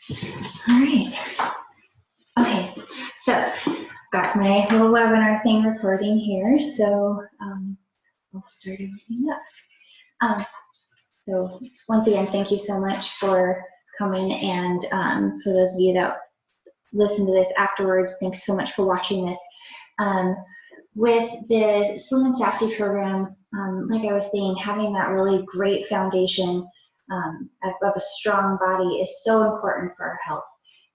All right. Okay, so got my little webinar thing recording here, so I'll start everything up. So once again, thank you so much for coming, and for those of you that listen to this afterwards, thanks so much for watching this. With the Slim and Sassy program, like I was saying, having that really great foundation of a strong body is so important for our health.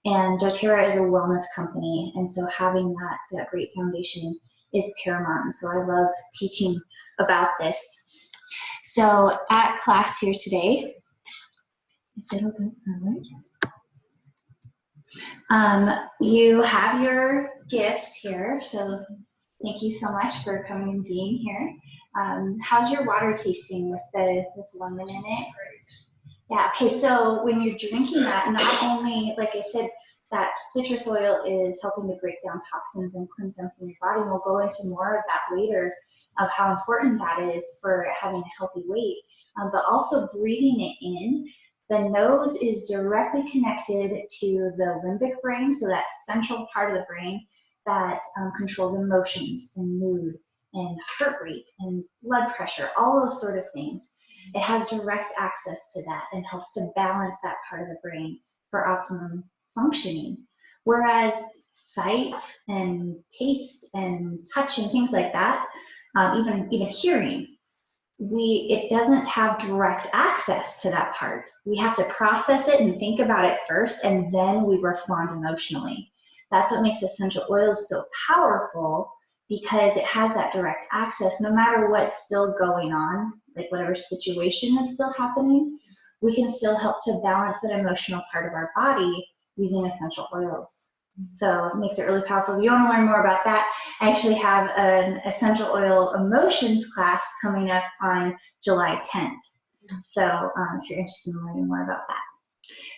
And doTERRA is a wellness company, and so having that great foundation is paramount. And so I love teaching about this. So at class here today, if it'll go forward, you have your gifts here. So thank you so much for coming and being here. How's your water tasting with the lemon in it? Yeah, okay, so when you're drinking that, not only, like I said, that citrus oil is helping to break down toxins and cleanse them from your body, and we'll go into more of that later of how important that is for having a healthy weight, but also breathing it in. The nose is directly connected to the limbic brain, so that central part of the brain that controls emotions and mood and heart rate and blood pressure, all those sort of things. It has direct access to that and helps to balance that part of the brain for optimum functioning. Whereas sight and taste and touch and things like that, even hearing, it doesn't have direct access to that part. We have to process it and think about it first, and then we respond emotionally. That's what makes essential oils so powerful, because it has that direct access. No matter what's still going on, like whatever situation is still happening, we can still help to balance that emotional part of our body using essential oils. So it makes it really powerful. If you want to learn more about that, I actually have an essential oil emotions class coming up on July 10th. So if you're interested in learning more about that.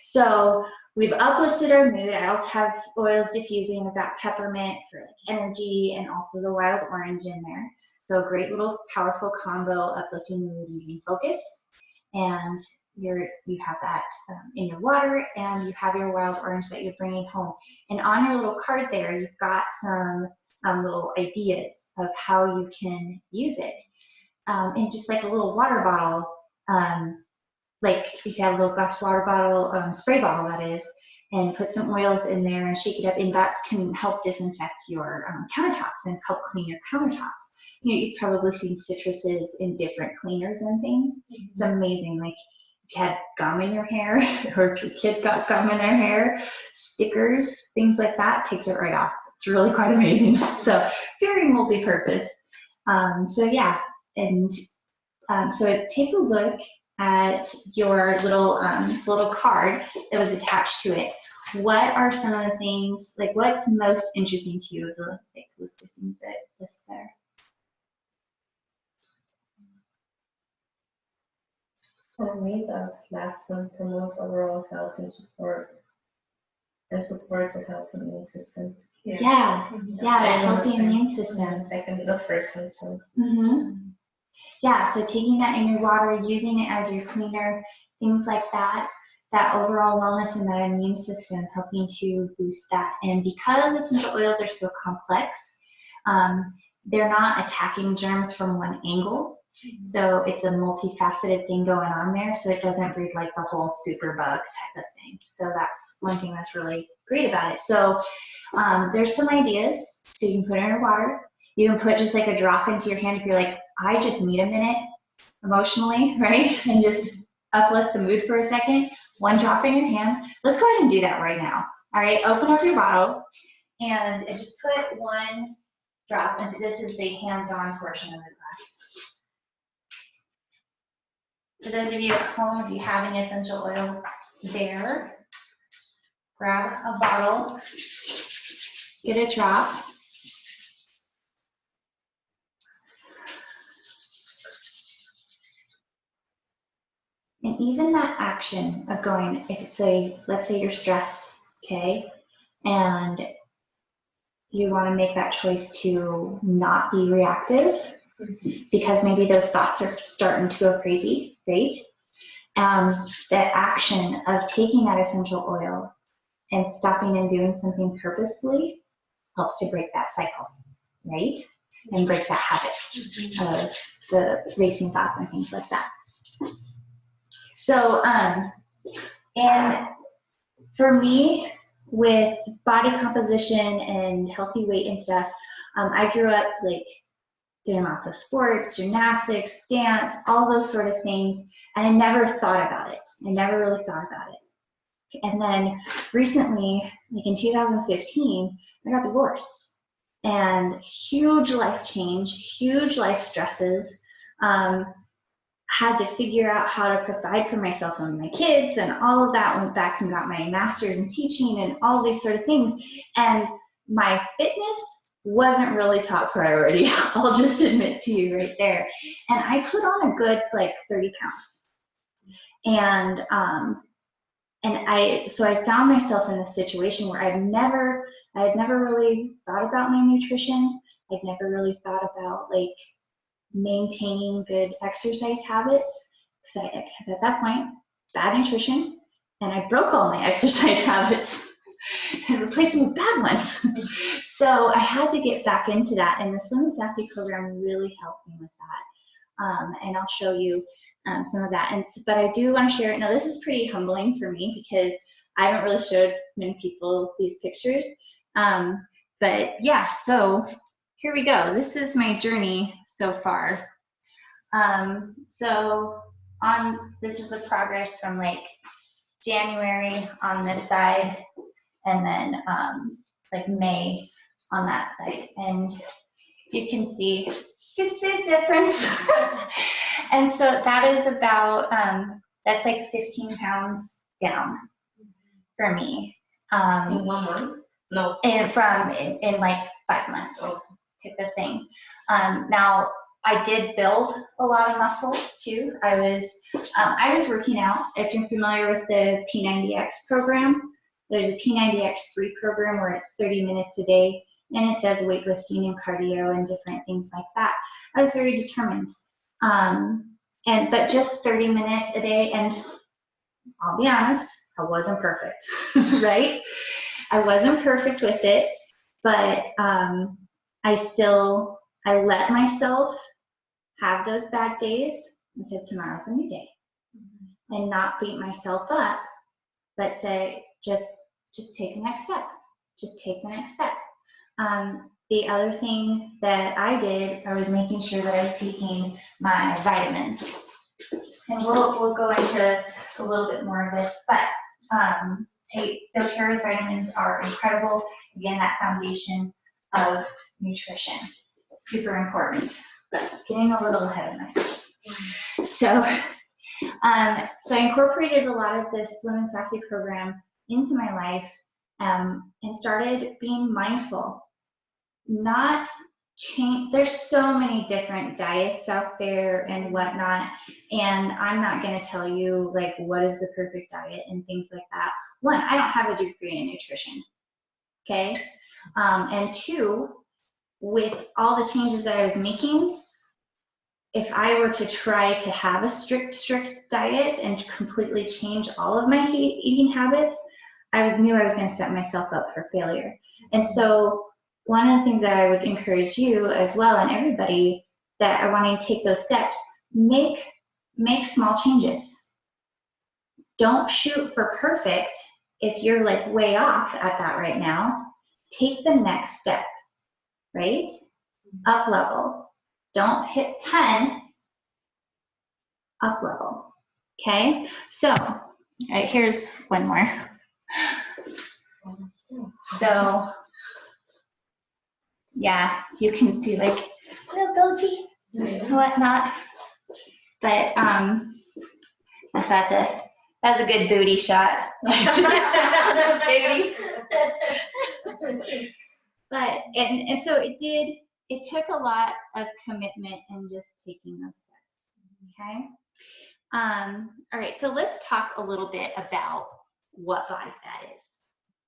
So we've uplifted our mood. I also have oils diffusing. I've got peppermint for like energy, and also the wild orange in there. So a great little powerful combo, uplifting mood, using focus. And you have that in your water, and you have your wild orange that you're bringing home. And on your little card there, you've got some little ideas of how you can use it. And just like a little water bottle, like if you had a little glass water bottle, spray bottle that is, and put some oils in there and shake it up, and that can help disinfect your countertops and help clean your countertops. You know, you've probably seen citruses in different cleaners and things. It's amazing. Like if you had gum in your hair, or if your kid got gum in their hair, stickers, things like that, takes it right off. It's really quite amazing. So very multi-purpose. So yeah, and so take a look at your little little card that was attached to it. What are some of the things, like what's most interesting to you, the like, list of things that lists there? For me, the last one promotes overall health and supports a healthy immune system. Yeah, that healthy immune system. The first one too. Yeah, so taking that in your water, using it as your cleaner, things like that, that overall wellness and that immune system, helping to boost that. And because essential oils are so complex, they're not attacking germs from one angle. So it's a multifaceted thing going on there, so it doesn't breed like the whole superbug type of thing. So that's one thing that's really great about it. So there's some ideas. So you can put it in your water. You can put just like a drop into your hand if you're like, I just need a minute emotionally, right? And just uplift the mood for a second. One drop in your hand. Let's go ahead and do that right now. All right, open up your bottle and just put one drop. And this is the hands-on portion of the class. For those of you at home, if you have any essential oil there, grab a bottle, get a drop. And even that action of going, let's say you're stressed, okay, and you want to make that choice to not be reactive because maybe those thoughts are starting to go crazy, right? That action of taking that essential oil and stopping and doing something purposefully helps to break that cycle, right? And break that habit of the racing thoughts and things like that. So, and for me, with body composition and healthy weight and stuff, I grew up like doing lots of sports, gymnastics, dance, all those sort of things, and I never thought about it. I never really thought about it. And then recently, like in 2015, I got divorced. And huge life change, huge life stresses. Had to figure out how to provide for myself and my kids, and all of that. Went back and got my master's in teaching and all these sort of things. And my fitness wasn't really top priority. I'll just admit to you right there. And I put on a good like 30 pounds. And so I found myself in a situation where I had never really thought about my nutrition. I'd never really thought about like maintaining good exercise habits, because at that point, bad nutrition, and I broke all my exercise habits and replaced them with bad ones. So I had to get back into that, and the Slim and Sassy program really helped me with that. And I'll show you some of that. But I do want to share it. Now, this is pretty humbling for me because I haven't really showed many people these pictures. But yeah, so here we go. This is my journey so far. This is the progress from like January on this side, and then like May on that side. And you can see a difference. And so that is about, that's like 15 pounds down for me. In 1 month? No. In like 5 months, type of thing. Now, I did build a lot of muscle too. I was working out. If you're familiar with the P90X program, there's a P90X3 program where it's 30 minutes a day, and it does weightlifting and cardio and different things like that. I was very determined. But just 30 minutes a day, and I'll be honest, I wasn't perfect, right? I wasn't perfect with it, but I let myself have those bad days and said, tomorrow's a new day. And not beat myself up, but say, just take the next step. Just take the next step. The other thing that I did, I was making sure that I was taking my vitamins. And we'll go into a little bit more of this, but doTERRA's vitamins are incredible. Again, that foundation of nutrition, super important. But getting a little ahead of myself. So I incorporated a lot of this Slim and Sassy program into my life, and started being mindful. Not change. There's so many different diets out there and whatnot, and I'm not going to tell you like what is the perfect diet and things like that. One, I don't have a degree in nutrition. Okay, and two, with all the changes that I was making, if I were to try to have a strict diet and completely change all of my eating habits, I knew I was going to set myself up for failure. And so one of the things that I would encourage you as well, and everybody that are wanting to take those steps, make small changes. Don't shoot for perfect. If you're like way off at that right now, take the next step, right? Up level. Don't hit 10, up level, okay? So, all right, here's one more. So, yeah, you can see like little belly and whatnot. But I thought that was a good booty shot. Booty. But, and so it took a lot of commitment and just taking those steps, okay? All right, so let's talk a little bit about what body fat is,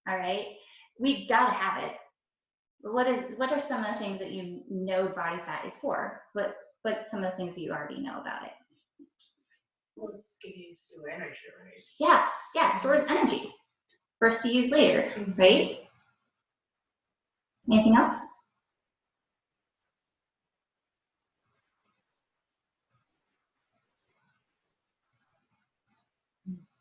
all right? We've got to have it. What are some of the things that you know body fat is for? What some of the things that you already know about it? Well, it's giving you store energy, right? Yeah, stores energy, for us to use later, right? Anything else?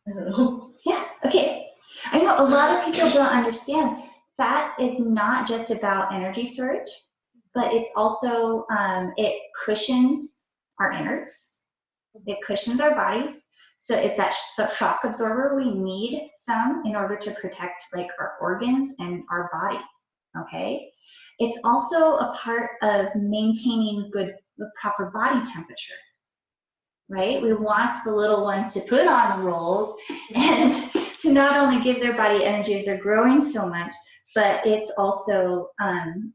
I don't know. Yeah, okay. I know a lot of people don't understand fat is not just about energy storage, but it's also, it cushions our innards. It cushions our bodies. So it's that shock absorber we need some in order to protect like our organs and our body, okay? It's also a part of maintaining good, proper body temperature, right? We want the little ones to put on the rolls and to not only give their body energy as they're growing so much, but it's also,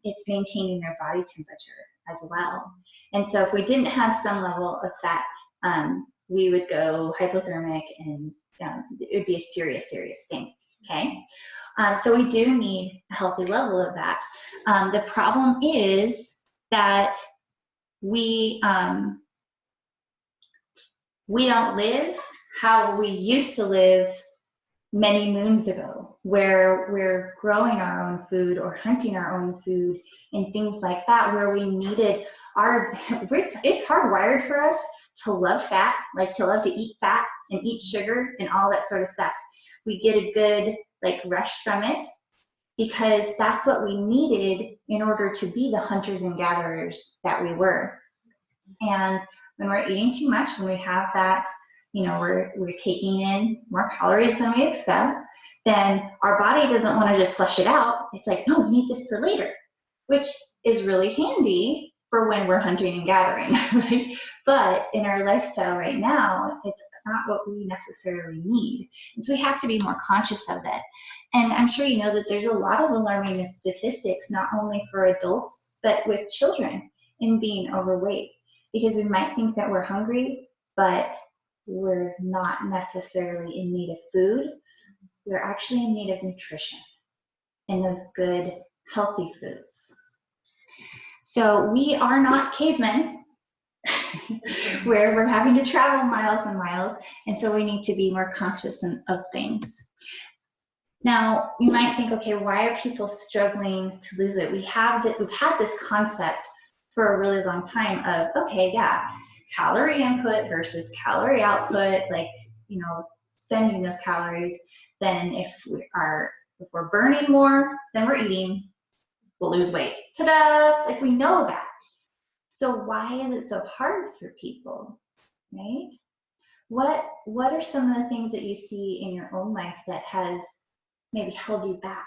it's maintaining their body temperature as well. And so if we didn't have some level of fat, we would go hypothermic and it would be a serious, serious thing, okay? So we do need a healthy level of that. The problem is that we don't live how we used to live many moons ago, where we're growing our own food or hunting our own food and things like that, where we needed it's hardwired for us to love fat, like to love to eat fat and eat sugar and all that sort of stuff. We get a good like rush from it because that's what we needed in order to be the hunters and gatherers that we were. And when we're eating too much, when we have that, you know, we're taking in more calories than we expect, then our body doesn't want to just flush it out. It's like, no, we need this for later, which is really handy for when we're hunting and gathering, right? But in our lifestyle right now, it's not what we necessarily need. And so we have to be more conscious of it. And I'm sure you know that there's a lot of alarming statistics, not only for adults, but with children in being overweight. Because we might think that we're hungry, but we're not necessarily in need of food. We're actually in need of nutrition and those good, healthy foods. So we are not cavemen where we're having to travel miles and miles, and so we need to be more conscious of things. Now, you might think, okay, why are people struggling to lose weight? We've had this concept for a really long time of, okay, yeah, calorie input versus calorie output, like, you know, spending those calories, then if we're burning more than we're eating, we'll lose weight. Ta-da! Like, we know that. So why is it so hard for people, right? What are some of the things that you see in your own life that has maybe held you back?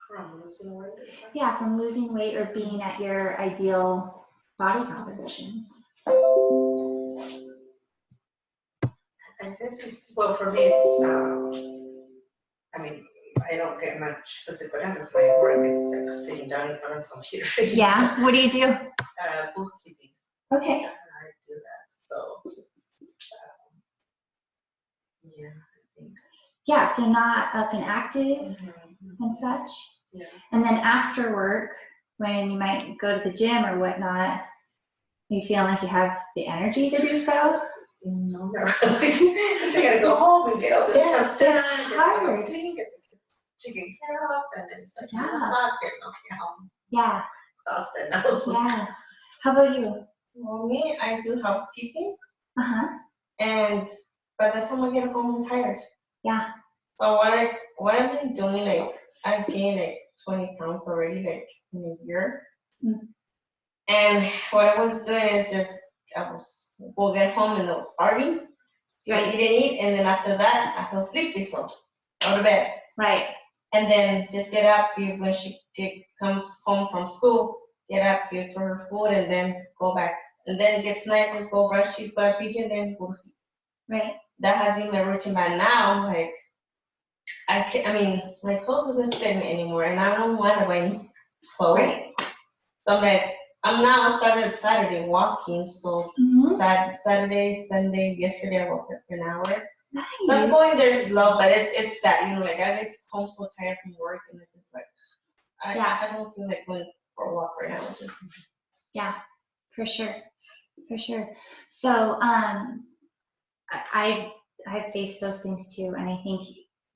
From losing weight? Yeah, from losing weight or being at your ideal body composition. And this is, well, for me, it's, I mean, I don't get much physical damage. My work is like sitting down in front of a computer. Yeah, what do you do? Bookkeeping. Okay. I do that, so, yeah, I think. Yeah, so not up and active and such. Yeah. And then after work, when you might go to the gym or whatnot, you feel like you have the energy to do so? No, not really. I gotta go home and get all this stuff done, get the sleep, get the kids taken care of, and it's like 9 o'clock, and okay, I'm Yeah. exhausted now. So. Yeah. How about you? Well, me, I do housekeeping, Uh-huh. and by the time I get home, I'm tired. Yeah. So what I've been doing, like, I've gained like 20 pounds already, like in a year. Mm. And what I was doing is just, we'll get home and I was starving. So I eat, and then after that, I feel sleepy, so go to bed. Right. And then just get up, when she comes home from school, get up, give her food, and then go back. And then it gets night, just go brush teeth, and then go to sleep. Right. That has been my routine. By now, like, I mean, my clothes doesn't fit me anymore, and I don't want to buy clothes. Right. So I'm like, I started Saturday walking, so Saturday, Sunday, yesterday I walked up for an hour. Nice. So I'm going there slow, but it's that, you know, like I get home so tired from work, and it's just like, I don't feel like going for a walk right now. It's just. Yeah, for sure. For sure. So, I I've faced those things too, and I think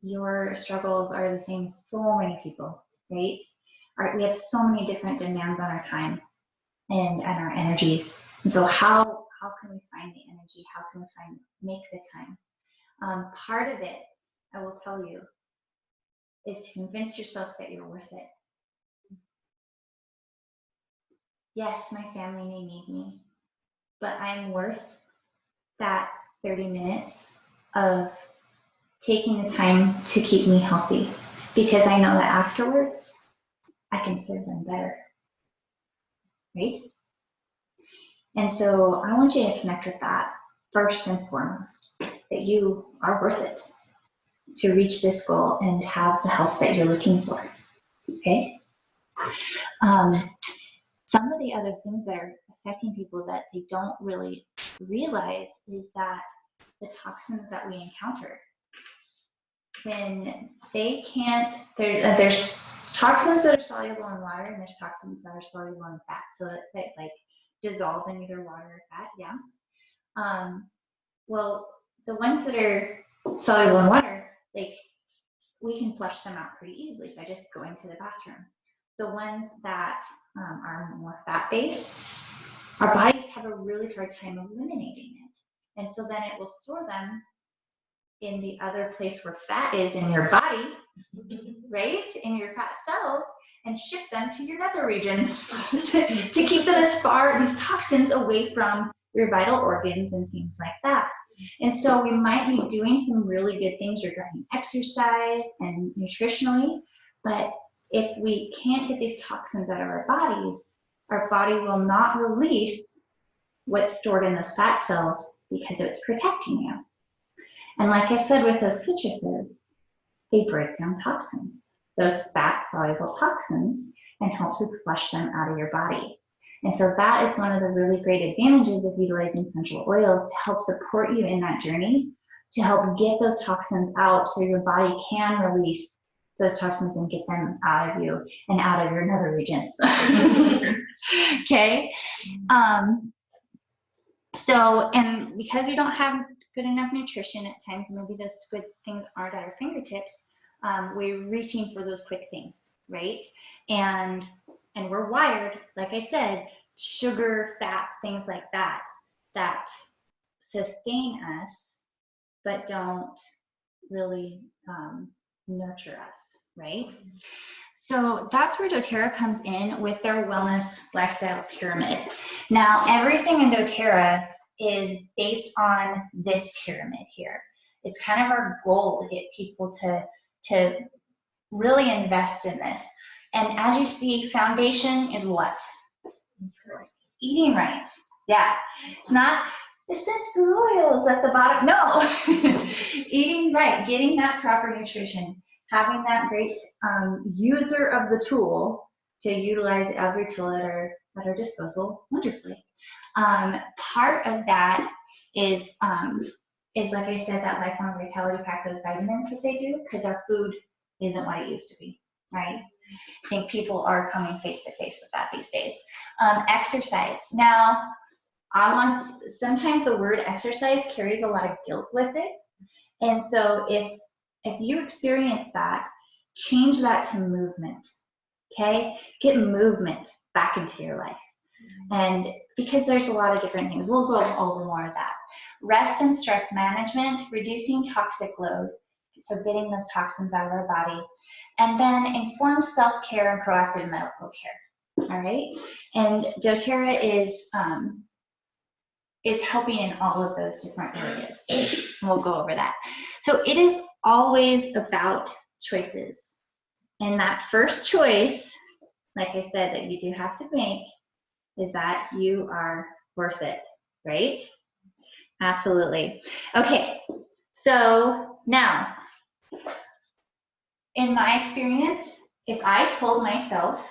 your struggles are the same as so many people, right? We have so many different demands on our time and our energies. And so how can we find the energy? How can we make the time? Part of it, I will tell you, is to convince yourself that you're worth it. Yes, my family may need me, but I'm worth that 30 minutes of taking the time to keep me healthy, because I know that afterwards I can serve them better, right? And so I want you to connect with that first and foremost, that you are worth it to reach this goal and have the health that you're looking for, okay? Some of the other things that are affecting people that they don't really realize is that the toxins that we encounter, when they can't, there's toxins that are soluble in water, and there's toxins that are soluble in fat, so that they like dissolve in either water or fat, yeah. Well, the ones that are soluble in water, like we can flush them out pretty easily by just going to the bathroom. The ones that are more fat-based, our bodies have a really hard time eliminating it. And so then it will store them in the other place where fat is in your body, right? In your fat cells, and ship them to your nether regions to keep them these toxins away from your vital organs and things like that. And so we might be doing some really good things regarding exercise and nutritionally, but if we can't get these toxins out of our body will not release what's stored in those fat cells because it's protecting you. And like I said with those citruses, they break down toxins, those fat-soluble toxins, and help to flush them out of your body. And so that is one of the really great advantages of utilizing essential oils to help support you in that journey, to help get those toxins out so your body can release those toxins and get them out of you and out of your nether regions. Okay? So, and because we don't have good enough nutrition at times, maybe those good things aren't at our fingertips, we're reaching for those quick things, right? And we're wired, like I said, sugar, fats, things like that, that sustain us, but don't really nurture us, right? So that's where doTERRA comes in with their wellness lifestyle pyramid. Now, everything in doTERRA is based on this pyramid here. It's kind of our goal to get people to really invest in this. And as you see, foundation is what? Eating right. Yeah. It's not essential oils at the bottom. No. Eating right, getting that proper nutrition, having that great user of the tool to utilize every tool at our disposal wonderfully. Part of that is like I said, that lifelong vitality pack, those vitamins that they do, because our food isn't what it used to be, right? I think people are coming face to face with that these days. Exercise. Now, sometimes the word exercise carries a lot of guilt with it. And so if you experience that, change that to movement, okay? Get movement back into your life. And because there's a lot of different things, we'll go over more of that. Rest and stress management, reducing toxic load, so getting those toxins out of our body. And then informed self-care and proactive medical care, all right? And doTERRA is helping in all of those different areas. And we'll go over that. So it is always about choices. And that first choice, like I said, that you do have to make is that you are worth it, right? Absolutely. Okay, so now, in my experience, if I told myself,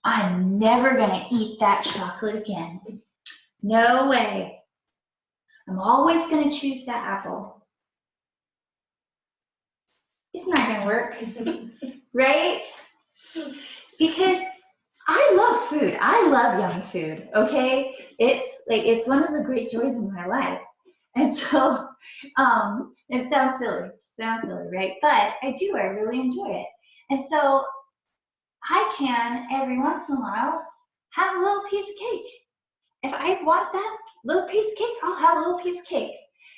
I'm never gonna eat that chocolate again, no way, I'm always gonna choose that apple, it's not gonna work, right? Because I love food. I love yummy food, okay? It's one of the great joys in my life. And so it sounds silly, right? But I really enjoy it. And so I can, every once in a while, have a little piece of cake. If I want that little piece of cake, I'll have a little piece of cake.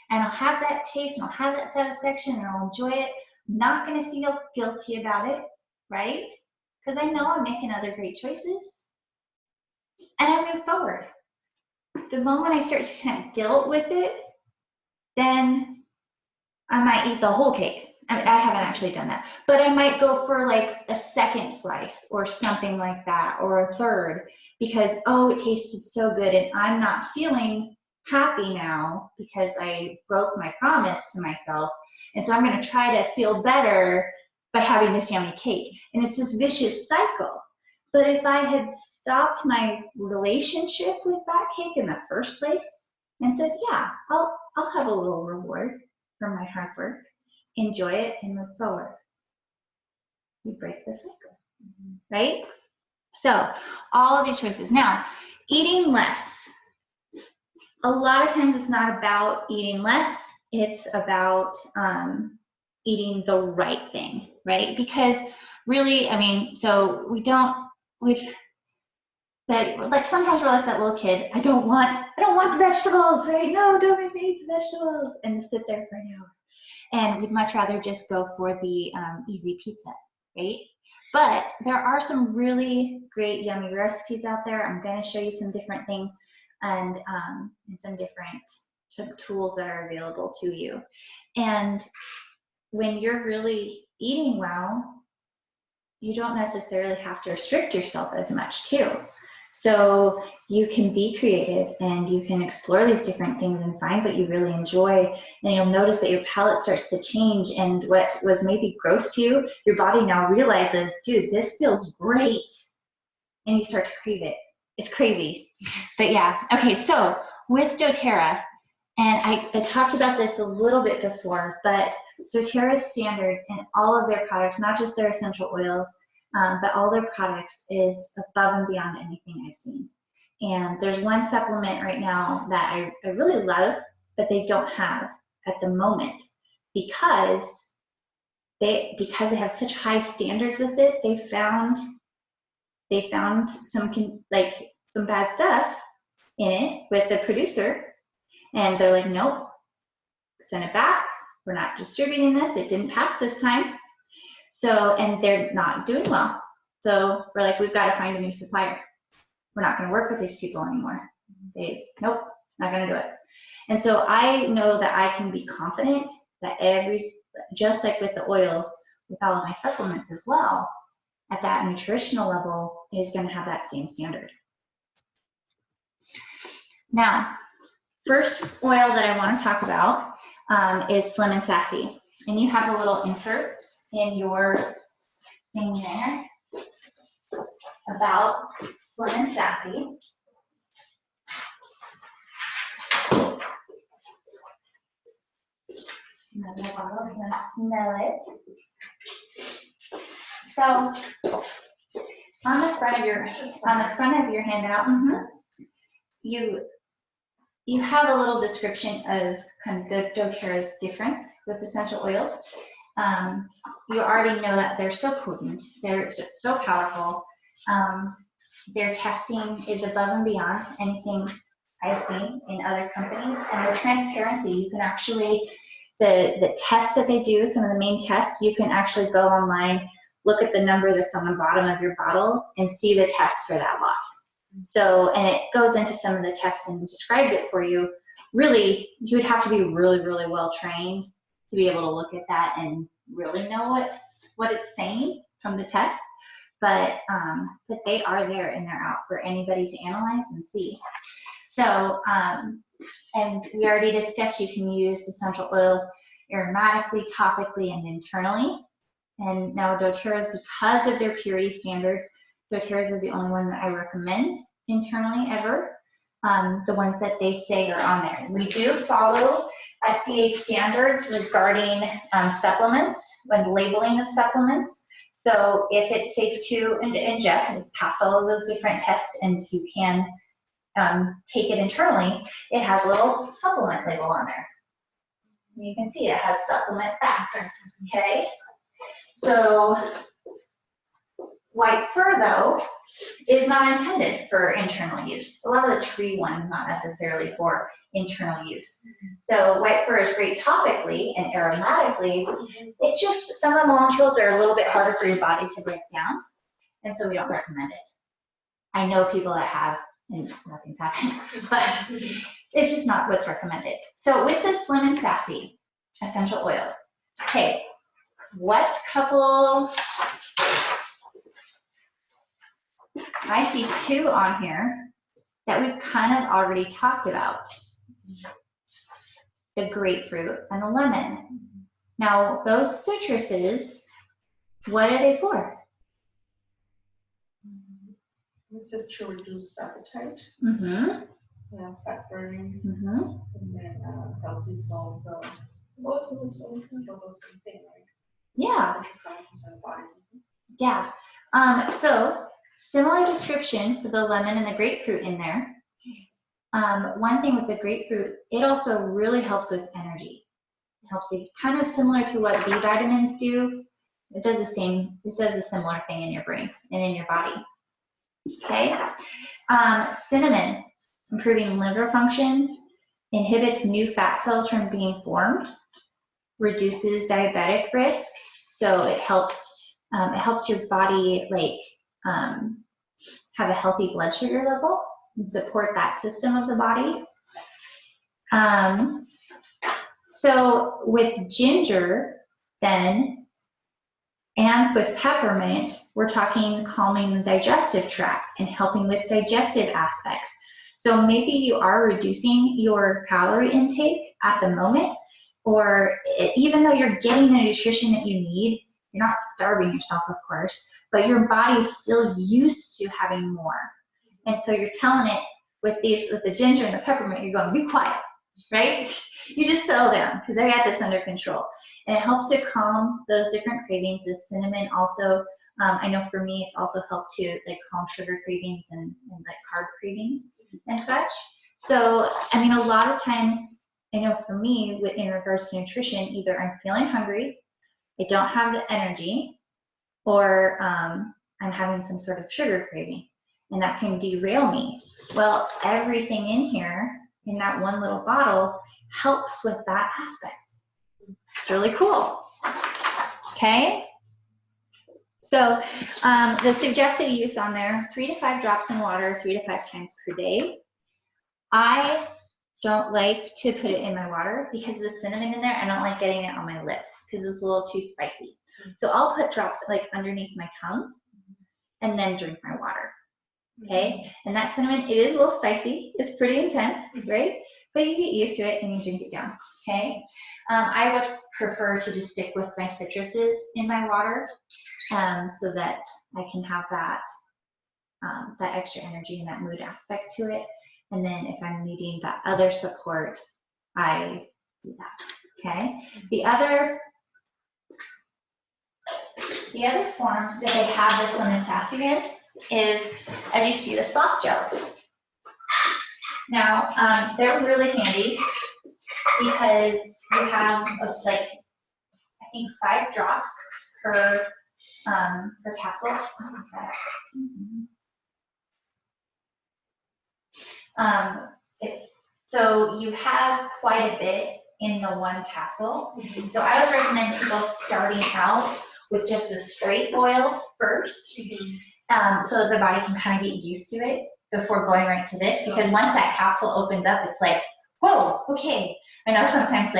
And I'll have that taste, and I'll have that satisfaction, and I'll enjoy it. I'm not going to feel guilty about it, right? Because I know I'm making other great choices. And I move forward. The moment I start to kind of guilt with it, then I might eat the whole cake. I mean, I haven't actually done that, but I might go for like a second slice or something like that, or a third, because, oh, it tasted so good and I'm not feeling happy now because I broke my promise to myself. And so I'm going to try to feel better by having this yummy cake. And it's this vicious cycle. But if I had stopped my relationship with that cake in the first place and said, yeah, I'll have a little reward for my hard work, enjoy it, and move forward, you break the cycle, right? So all of these choices. Now, eating less. A lot of times it's not about eating less, it's about eating the right thing, right? Because really, I mean, so like sometimes we're like that little kid, I don't want the vegetables, right? No, don't make me eat the vegetables, and just sit there for an hour. And we'd much rather just go for the easy pizza, right? But there are some really great yummy recipes out there. I'm going to show you some different things and some tools that are available to you. And when you're really eating well, you don't necessarily have to restrict yourself as much too. So you can be creative and you can explore these different things and find what you really enjoy, and you'll notice that your palate starts to change, and what was maybe gross to you, your body now realizes, dude, this feels great, and you start to crave it. It's crazy, but yeah. Okay, so with doTERRA, and I talked about this a little bit before, but doTERRA's standards in all of their products, not just their essential oils, but all their products, is above and beyond anything I've seen. And there's one supplement right now that I really love, but they don't have at the moment because they have such high standards with it. They found some bad stuff in it with the producer, and they're like, nope, send it back. We're not distributing this. It didn't pass this time. So, and they're not doing well. So we're like, we've got to find a new supplier. We're not going to work with these people anymore. Nope, not going to do it. And so I know that I can be confident that just like with the oils, with all of my supplements as well, at that nutritional level is going to have that same standard. Now, first oil that I want to talk about is Slim and Sassy. And you have a little insert in your thing there about Slim and Sassy. Smell the bottle, you want to smell it. So on the front of your handout, you have a little description of kind of the doTERRA's difference with essential oils. You already know that they're so potent, they're so powerful. Their testing is above and beyond anything I've seen in other companies, and their transparency, you can actually, the tests that they do, some of the main tests, you can actually go online, look at the number that's on the bottom of your bottle, and see the tests for that lot. So, and it goes into some of the tests and describes it for you. Really, you would have to be really, really well trained to be able to look at that and really know what it's saying from the test. But they are there and they're out for anybody to analyze and see. So, and we already discussed you can use essential oils aromatically, topically, and internally. And now doTERRA's, because of their purity standards, doTERRA's is the only one that I recommend internally ever. The ones that they say are on there. We do follow FDA standards regarding supplements and labeling of supplements. So if it's safe to ingest, it's pass all of those different tests, and you can take it internally, it has a little supplement label on there. You can see it has supplement facts, okay? So white fur, though, is not intended for internal use. A lot of the tree ones, not necessarily for internal use. So white fur is great topically and aromatically. It's just some of the molecules are a little bit harder for your body to break down, and so we don't recommend it. I know people that have, and nothing's happened, but it's just not what's recommended. So with the Slim and Sassy essential oil, okay, what's couple, I see 2 on here that we've kind of already talked about. The grapefruit and the lemon. Now, those citruses, what are they for? It says to reduce appetite, Mm-hmm. fat burning, Mm-hmm. and then help dissolve the bottles or something, right? Yeah. Chemicals in the body. Yeah. So similar description for the lemon and the grapefruit in there. One thing with the grapefruit, it also really helps with energy. It helps you, kind of similar to what B vitamins do. It does the same, it does a similar thing in your brain and in your body. Okay. Cinnamon, improving liver function, inhibits new fat cells from being formed, reduces diabetic risk. So it helps your body have a healthy blood sugar level and support that system of the body. So with ginger then, and with peppermint, we're talking calming the digestive tract and helping with digestive aspects. So maybe you are reducing your calorie intake at the moment, or even though you're getting the nutrition that you need, you're not starving yourself, of course, but your body is still used to having more. And so you're telling it with the ginger and the peppermint, you're going, be quiet, right? You just settle down because I got this under control. And it helps to calm those different cravings. The cinnamon also, I know for me, it's also helped to calm sugar cravings and carb cravings and such. So, I mean, a lot of times, I know for me, in regards to nutrition, either I'm feeling hungry, I don't have the energy, or I'm having some sort of sugar craving, and that can derail me. Well, everything in here, in that one little bottle, helps with that aspect. It's really cool. Okay? So the suggested use on there, 3 to 5 drops in water, 3 to 5 times per day. I don't like to put it in my water because of the cinnamon in there. I don't like getting it on my lips because it's a little too spicy. So I'll put drops underneath my tongue and then drink my water. Okay, and that cinnamon, it is a little spicy. It's pretty intense, right? But you get used to it and you drink it down. Okay, I would prefer to just stick with my citruses in my water, so that I can have that that extra energy and that mood aspect to it. And then if I'm needing that other support, I do that. Okay, the other form that they have this Slim and Sassy in is, as you see, the soft gels. Now, they're really handy because you have I think 5 drops per capsule. So you have quite a bit in the one capsule. So I would recommend people starting out with just a straight oil first, so that the body can kind of get used to it before going right to this, because once that capsule opens up, it's like, whoa, okay. I know sometimes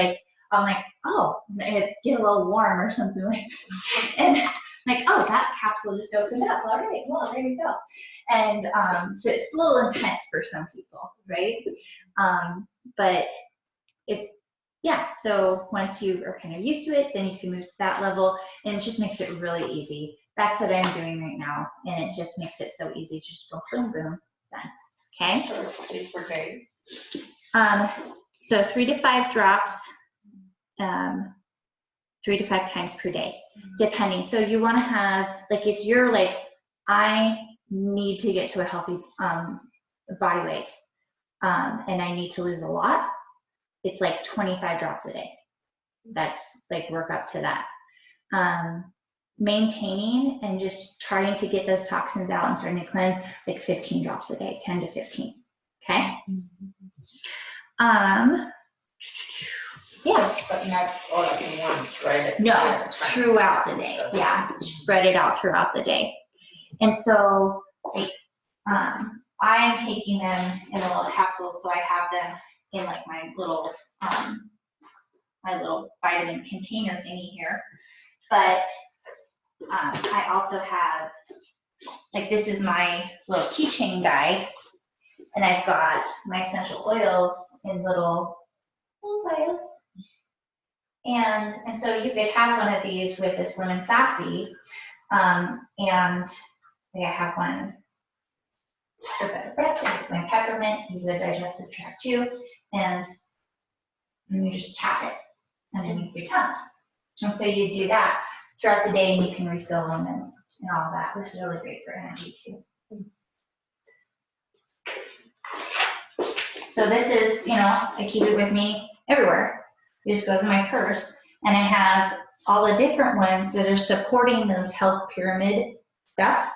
I'm like, oh, I get a little warm or something like that. And oh, that capsule just opened up. All right, well, there you go. And so it's a little intense for some people, right? But so once you are kind of used to it, then you can move to that level, and it just makes it really easy. That's what I'm doing right now, and it just makes it so easy. Just go boom, boom, done. Okay? So it's 3 per day? So 3 to 5 drops, 3 to 5 times per day, depending. So you want to have, if you're I need to get to a healthy body weight, and I need to lose a lot, it's like 25 drops a day. That's like work up to that. Maintaining and just trying to get those toxins out and starting to cleanse, like 15 drops a day, 10 to 15. Okay. Yeah. But not all at once, right? No, throughout the day. Yeah, just spread it out throughout the day. And so, like, I am taking them in a little capsule, so I have them in like my little vitamin container thingy here. But I also have, like, this is my little keychain guy, and I've got my essential oils in little vials. And so you could have one of these with this lemon Sassy, and I have one for better breath, my peppermint, use the digestive tract too, and you just tap it underneath your tongue. And so you do that throughout the day, and you can refill them and all of that. This is really great for energy too. So this is, I keep it with me everywhere. It just goes in my purse, and I have all the different ones that are supporting those health pyramid stuff,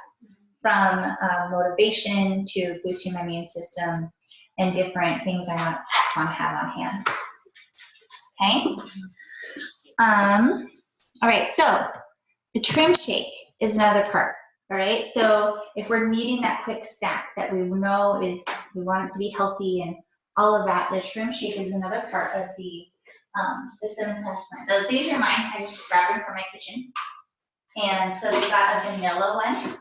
from motivation to boosting my immune system and different things I want to have on hand. Okay. All right, so the trim shake is another part. All right, so if we're needing that quick snack that we know is, we want it to be healthy and all of that, the trim shake is another part of the 7 cents plan. These are mine. I just grabbed them from my kitchen. And so they got a vanilla one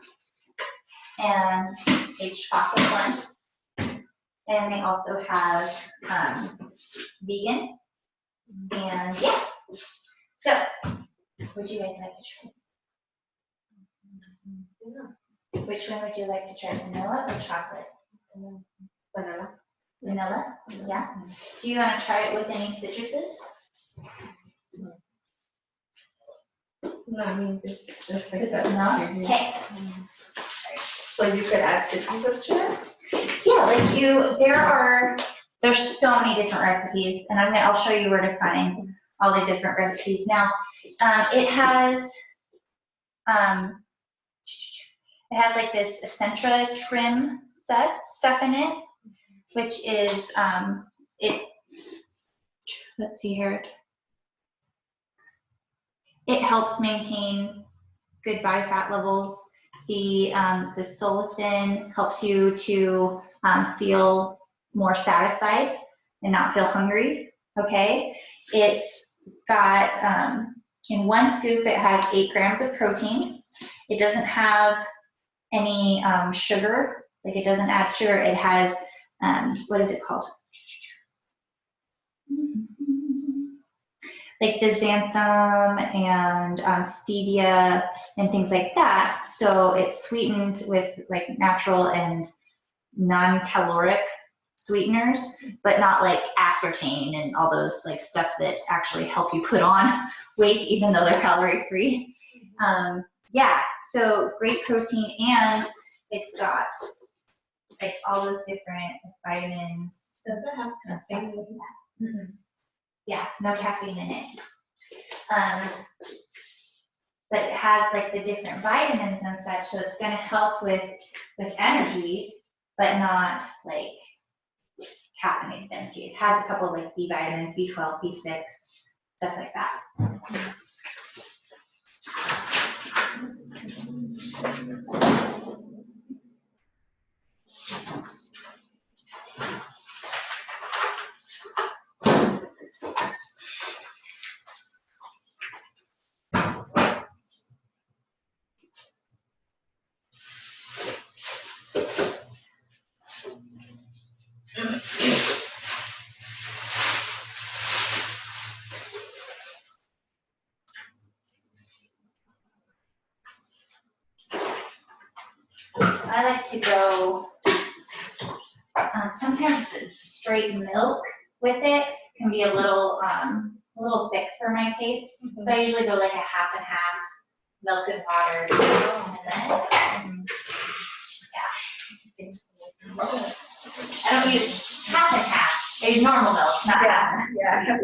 and a chocolate one. And they also have vegan. And yeah. So, would you guys like to try? Which one would you like to try, vanilla or chocolate? Vanilla. Vanilla? Yeah. Do you want to try it with any citruses? No, I mean, just like Is that. it not? Okay. So you could add citruses to it? Yeah, there's so many different recipes, and I'll show you where to find all the different recipes. Now, it has like this Essentra trim stuff in it, which is, let's see here. It helps maintain good body fat levels. The Solathin helps you to feel more satisfied and not feel hungry, okay? It's got, in one scoop, it has 8 grams of protein. It doesn't have any sugar, like it doesn't add sugar. It has, what is it called? Like the xanthan and stevia and things like that. So it's sweetened with like natural and non-caloric sweeteners, but not like aspartame and all those like stuff that actually help you put on weight, even though they're calorie free. Yeah, so great protein, and it's got like all those different vitamins. Does it have caffeine? Mm-hmm. Yeah, no caffeine in it. But it has like the different vitamins and such, so it's going to help with energy, but not like caffeinated energy. It has a couple of like B vitamins, B12, B6, stuff like that. I like to go, sometimes straight milk with it can be a little thick for my taste. Mm-hmm. So I usually go like a half and half, milk and water, and then, yeah. I don't use half and half. A normal milk, not half. Yeah.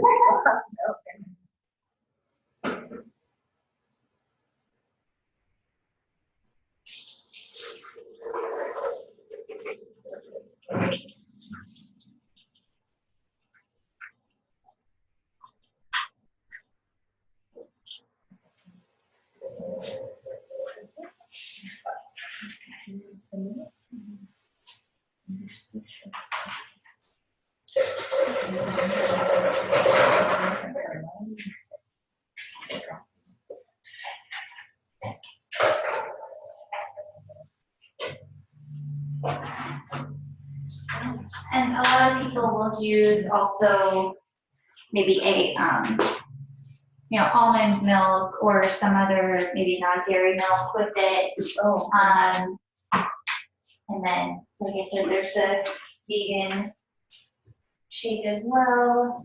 And a lot of people will use also maybe a, almond milk or some other maybe non-dairy milk with it. Oh. And then, like I said, there's the vegan shake as well.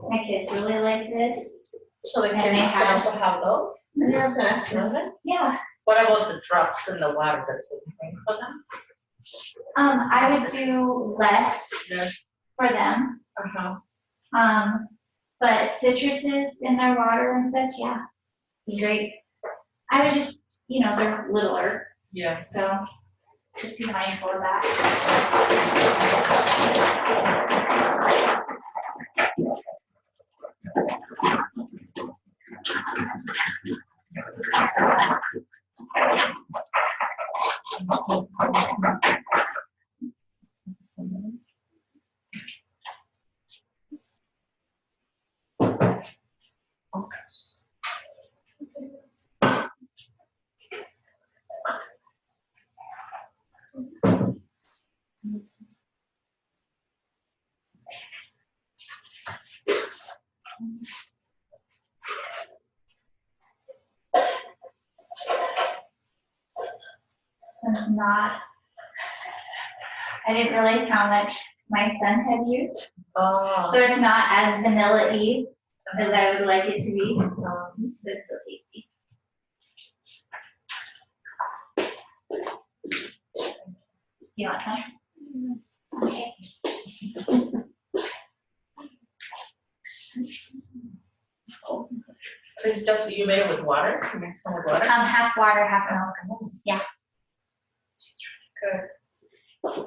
My kids really like this. So the And kids they have- also have those? Yeah. What about the drops in the water? Does it make for them? I would do less Yes. for them. Uh-huh. But citruses in their water and such, yeah, be great. I would just, they're littler, Yeah. so just be mindful of that. It's not, I didn't realize how much my son had used. Oh. So it's not as vanilla-y as I would like it to be, but it's so tasty. Do you want some? Okay. It's just, you made it with water? You made some with water? Half water, half milk. Yeah. Good.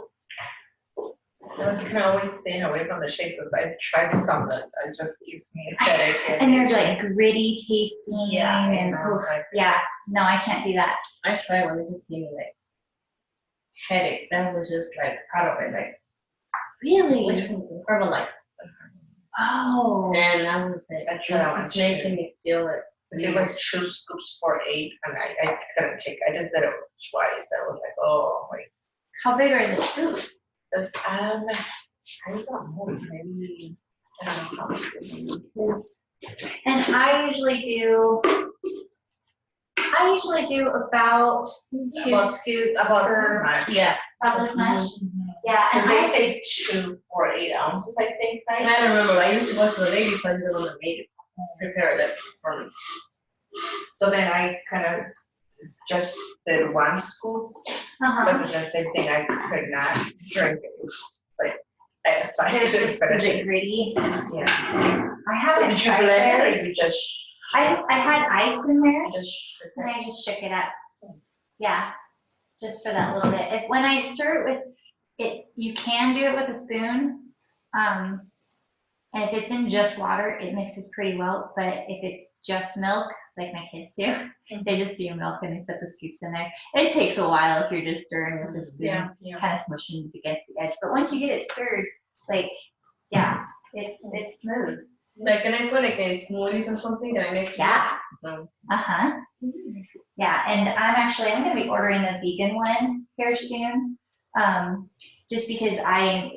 I was kind of always staying away from the shakes, because I've tried some that just gives me a headache. And they're like gritty tasting. Yeah, And oof, yeah, no, I can't do that. I tried one, it just gave me like headache. That was just like part of it, like Really? which one? Herbalife. Oh. And I was like, I tried this one is making me feel it. It was 2 scoops for 8, and I couldn't take, I just did it twice. I was like, oh, like, How big are the scoops? I don't know, maybe, I don't know how much it is. And I usually do about 2 About- scoops About per, how much? Yeah. about this much. Yeah, and Because they say 2 for 8 ounces, I think, I right? don't remember, I used to go to the ladies' side, the one that made it, prepared it for me. So then I kind of just did 1 scoop, uh-huh. but the same thing, I could not drink it. It was like, it's fine. It's It's just a better. bit gritty. Yeah. I So haven't did you tried blend it, or theirs. you just, I had ice in there you just? and I just shook it up. Yeah, just for that little bit. When I stir it with it, you can do it with a spoon. And if it's in just water, it mixes pretty well. But if it's just milk, like my kids do, they just do milk and they put the scoops in there. It takes a while if you're just stirring with a spoon, Yeah. kind of smushing it against the edge. But once you get it stirred, like, yeah, it's smooth. Like, can I put like in smoothies or something? Can I make? Yeah. No. Uh-huh. Yeah, and I'm gonna be ordering a vegan one here soon. Just because I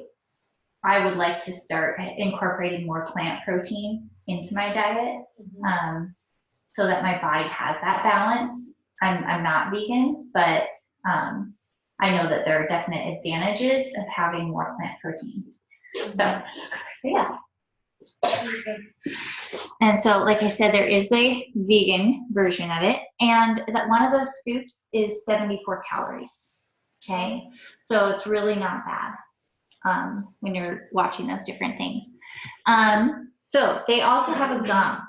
would like to start incorporating more plant protein into my diet, so that my body has that balance. I'm not vegan, but I know that there are definite advantages of having more plant protein. So yeah. And so, like I said, there is a vegan version of it, and that one of those scoops is 74 calories. Okay, so it's really not bad when you're watching those different things. So they also have a gum.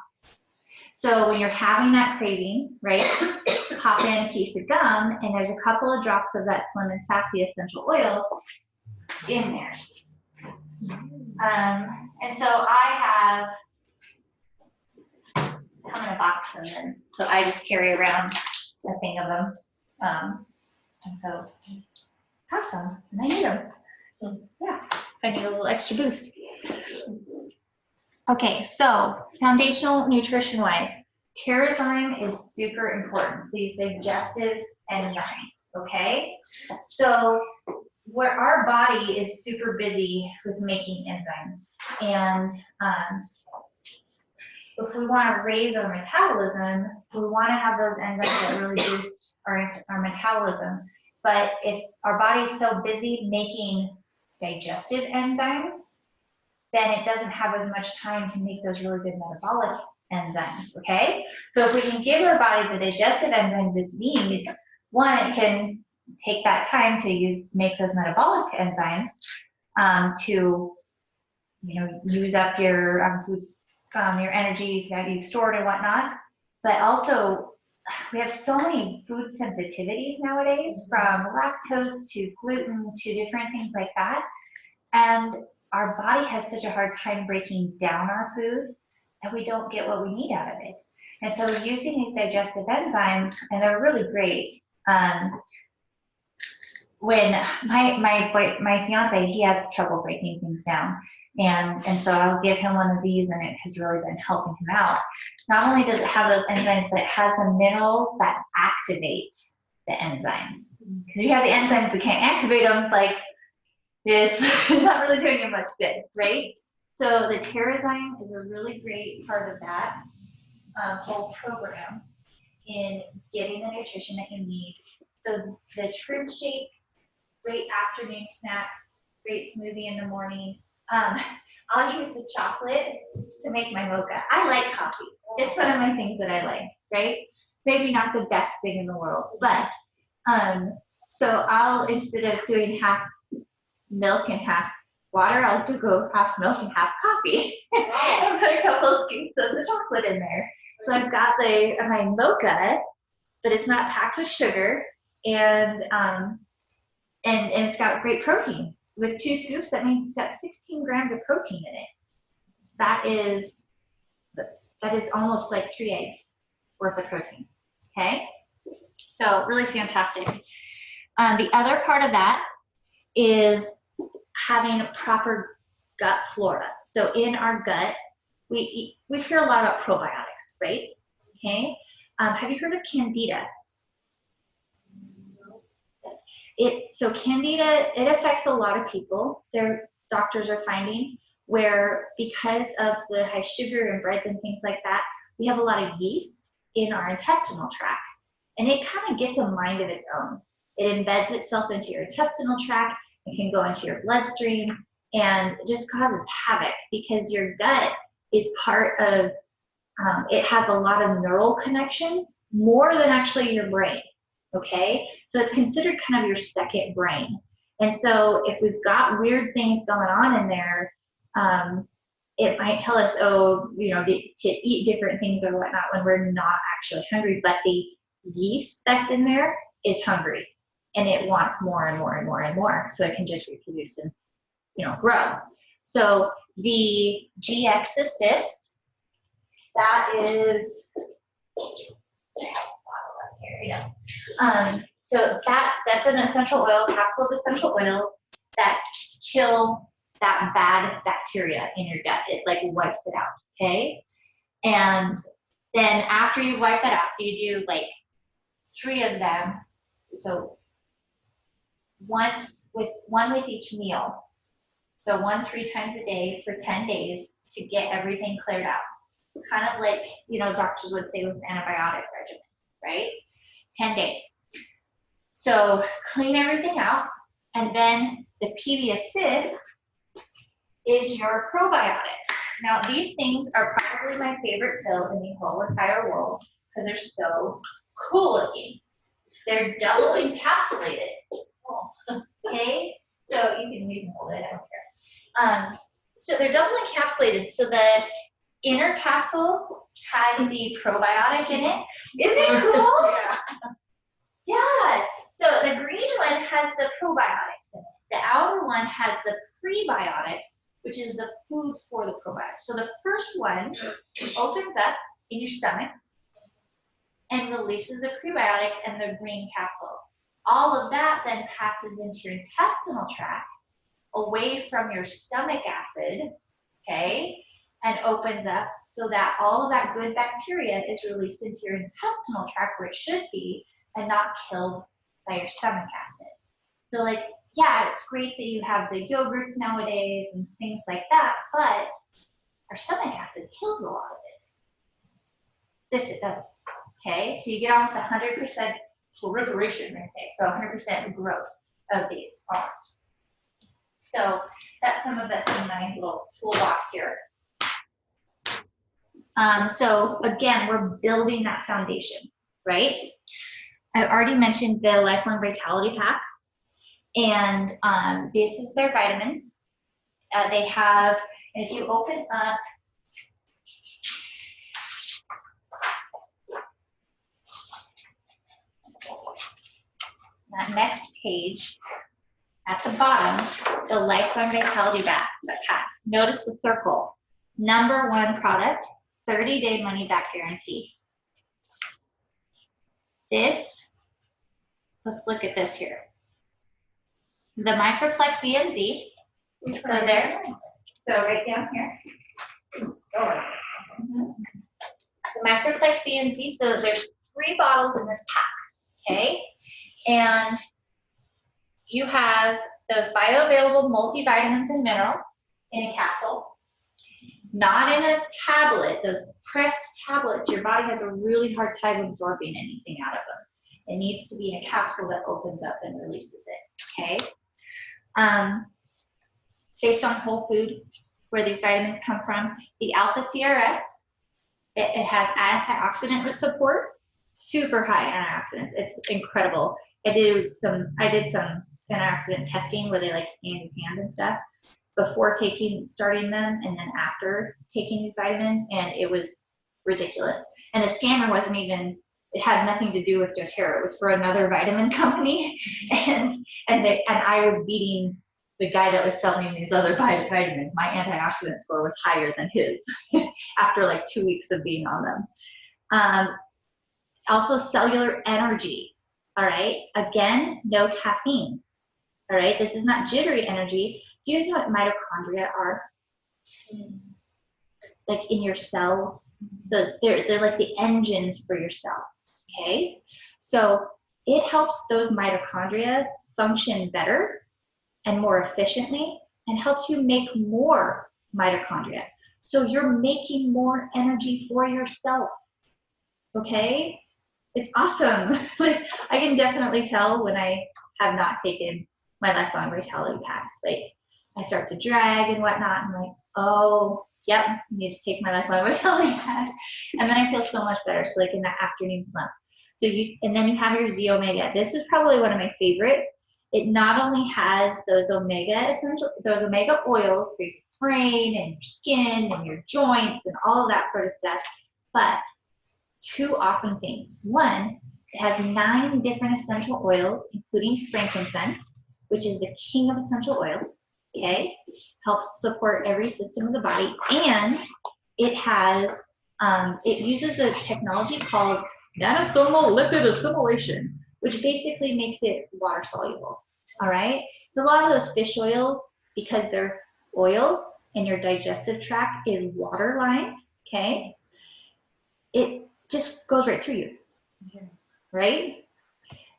So when you're having that craving, right, pop in a piece of gum, and there's a couple of drops of that Slim and Sassy essential oil in there. And so I come in a box, and then so I just carry around a thing of them, and so I just have some, and I need them. Yeah, I need a little extra boost. Okay, so foundational nutrition wise, TerraZyme is super important. These digestive enzymes. Okay, so where our body is super busy with making enzymes, and if we want to raise our metabolism, we want to have those enzymes that really boost our metabolism. But if our body is so busy making digestive enzymes, then it doesn't have as much time to make those really good metabolic enzymes, okay? So if we can give our body the digestive enzymes it needs, one, it can take that time to make those metabolic enzymes to, use up your foods, your energy that you've stored and whatnot. But also, we have so many food sensitivities nowadays, from lactose to gluten to different things like that. And our body has such a hard time breaking down our food that we don't get what we need out of it. And so using these digestive enzymes, and they're really great. When my fiance, he has trouble breaking things down. And so I'll give him one of these, and it has really been helping him out. Not only does it have those enzymes, but it has the minerals that activate the enzymes. Because you have the enzymes that can't activate them, like, it's not really doing you much good, right? So the TerraZyme is a really great part of that whole program in getting the nutrition that you need. So the Trim Shake, great afternoon snack, great smoothie in the morning. I'll use the chocolate to make my mocha. I like coffee. It's one of my things that I like, right? Maybe not the best thing in the world, but so I'll, instead of doing half milk and half water, I'll go half milk and half coffee and put a couple scoops of the chocolate in there. So I've got my mocha, but it's not packed with sugar, and it's got great protein. With 2 scoops, that means it's got 16 grams of protein in it. That is almost like 3 eggs worth of protein. Okay, so really fantastic. The other part of that is having a proper gut flora. So in our gut, we hear a lot about probiotics, right? Okay, have you heard of Candida? So Candida, it affects a lot of people. Their doctors are finding where, because of the high sugar and breads and things like that, we have a lot of yeast in our intestinal tract, and it kind of gets a mind of its own. It embeds itself into your intestinal tract. It can go into your bloodstream, and it just causes havoc, because your gut is part of, it has a lot of neural connections, more than actually your brain. Okay, so it's considered kind of your second brain. And so if we've got weird things going on in there, it might tell us, to eat different things or whatnot when we're not actually hungry, but the yeast that's in there is hungry, and it wants more and more and more and more, so it can just reproduce and grow. So the GX Assist, that is, so that's an essential oil, capsule of essential oils that kill that bad bacteria in your gut. It like wipes it out. okay? And then after you wipe that out, so you do like 3 of them, so one with each meal. So 1 3 times a day for 10 days to get everything cleared out. Kind of like, you know, doctors would say with antibiotic regimen, right? 10 days. So clean everything out, and then the PB Assist is your probiotics. Now these things are probably my favorite pill in the whole entire world because they're so cool looking. They're double encapsulated. Okay, so you can hold it, I don't care. So they're double encapsulated, so the inner capsule has the probiotic in it. Isn't it cool? Yeah. So the green one has the probiotics in it. The outer one has the prebiotics, which is the food for the probiotics. So the first one opens up in your stomach and releases the prebiotics and the green capsule. All of that then passes into your intestinal tract, away from your stomach acid, okay, and opens up so that all of that good bacteria is released into your intestinal tract where it should be and not killed by your stomach acid. So like, yeah, it's great that you have the yogurts nowadays and things like that, but our stomach acid kills a lot of it. This it doesn't, okay? So you get almost 100% proliferation, I say, so 100% growth of these almost. So that's some of that's in my little toolbox here. So again, we're building that foundation, right? I already mentioned the Lifelong Vitality Pack, and this is their vitamins. They have, and if you open up, that next page, at the bottom, the Lifelong Vitality Pack. Notice the circle. #1 product, 30-day money-back guarantee. This, let's look at this here. The Microplex VMZ. So there. So right down here. The Microplex VMZ. So there's 3 bottles in this pack. Okay, and you have those bioavailable multivitamins and minerals in a capsule, not in a tablet. Those pressed tablets, your body has a really hard time absorbing anything out of them. It needs to be in a capsule that opens up and releases it, okay? Based on whole food, where these vitamins come from, the Alpha CRS, it has antioxidant support, super high antioxidants. It's incredible. I did some antioxidant testing where they like scanned your hand and stuff before starting them and then after taking these vitamins, and it was ridiculous. And the scanner wasn't even, it had nothing to do with doTERRA. It was for another vitamin company, and I was beating the guy that was selling these other vitamins. My antioxidant score was higher than his after like 2 weeks of being on them. Also cellular energy, all right? Again, no caffeine, all right? This is not jittery energy. Do you guys know what mitochondria are? Like in your cells, they're like the engines for your cells, okay? So it helps those mitochondria function better and more efficiently, and helps you make more mitochondria. So you're making more energy for yourself, okay? It's awesome. Like, I can definitely tell when I have not taken my Lifelong Vitality Pack. Like, I start to drag and whatnot, and I'm like, oh, yep, I need to take my Lifelong Vitality Pack. And then I feel so much better, so like in that afternoon slump. So and then you have your Z Omega. This is probably one of my favorite. It not only has those omega oils for your brain and your skin and your joints and all of that sort of stuff, but 2 awesome things. One, it has 9 different essential oils, including frankincense, which is the king of essential oils, okay? Helps support every system of the body, and it has, it uses a technology called nanosomal lipid assimilation, which basically makes it water soluble, all right? A lot of those fish oils, because they're oil, and your digestive tract is water lined, okay, it just goes right through you, right?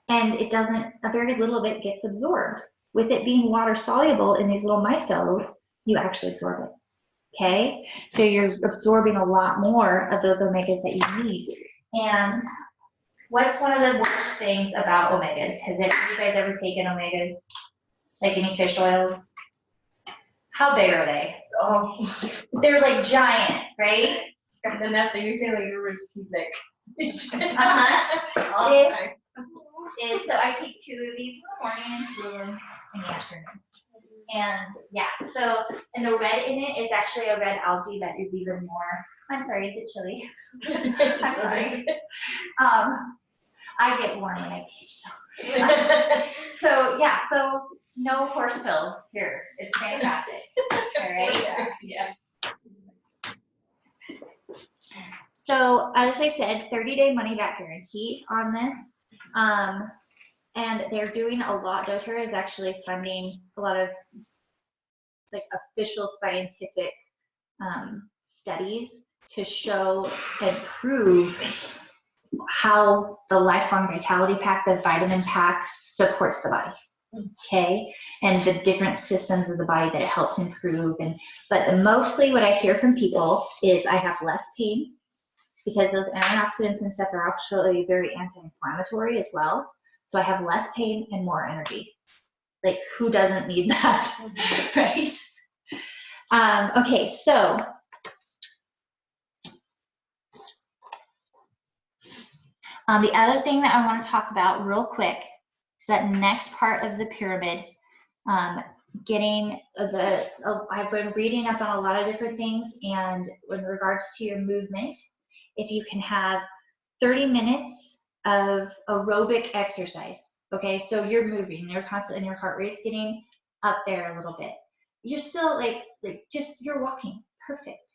And it doesn't, a very little of it gets absorbed. With it being water soluble in these little micelles, you actually absorb it, okay? So you're absorbing a lot more of those omegas that you need. And what's one of the worst things about omegas? Have you guys ever taken omegas? Like any fish oils? How big are they? Oh, They're like giant, right? and then after you say like you're keep like. Uh-huh. So I take 2 of these in the morning and 2 of them in the afternoon. And yeah, so, and the red in it is actually a red algae that is even more, I'm sorry, is it chilly? I'm sorry. I get warm when I teach, so yeah, so no horse pill here. It's fantastic. All right. Yeah. So as I said, 30-day money back guarantee on this. And they're doing a lot. doTERRA is actually funding a lot of like official scientific studies to show and prove how the lifelong vitality pack, the vitamin pack, supports the body. Okay, and the different systems of the body that it helps improve. And but mostly what I hear from people is I have less pain, because those antioxidants and stuff are actually very anti-inflammatory as well. So I have less pain and more energy. Like, who doesn't need that, right? Okay, so the other thing that I want to talk about real quick is that next part of the pyramid, getting the, I've been reading up on a lot of different things, and in regards to your movement, if you can have 30 minutes of aerobic exercise, okay, so you're moving, you're constantly, and your heart rate's getting up there a little bit. You're still like just, you're walking, perfect,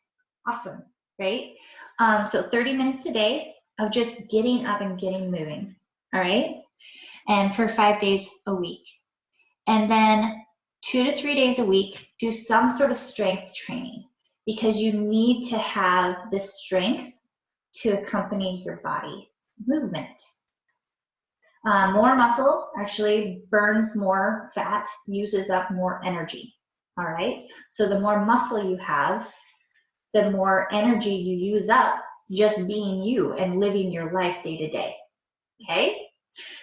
awesome, right? So 30 minutes a day of just getting up and getting moving, all right? And for 5 days a week. And then 2 to 3 days a week, do some sort of strength training, because you need to have the strength to accompany your body movement. More muscle actually burns more fat, uses up more energy, all right? So the more muscle you have, the more energy you use up just being you and living your life day to day, okay?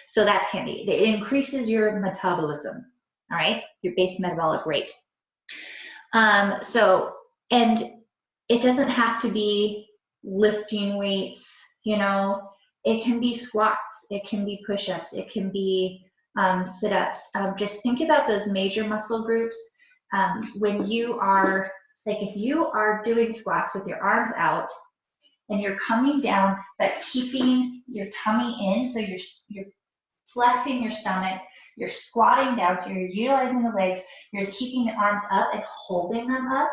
So that's handy. It increases your metabolism, all right? Your base metabolic rate. And it doesn't have to be lifting weights, you know, it can be squats, it can be push-ups, it can be sit-ups. Just think about those major muscle groups. When you are, like if you are doing squats with your arms out and you're coming down, but keeping your tummy in, so you're flexing your stomach, you're squatting down, so you're utilizing the legs, you're keeping the arms up and holding them up,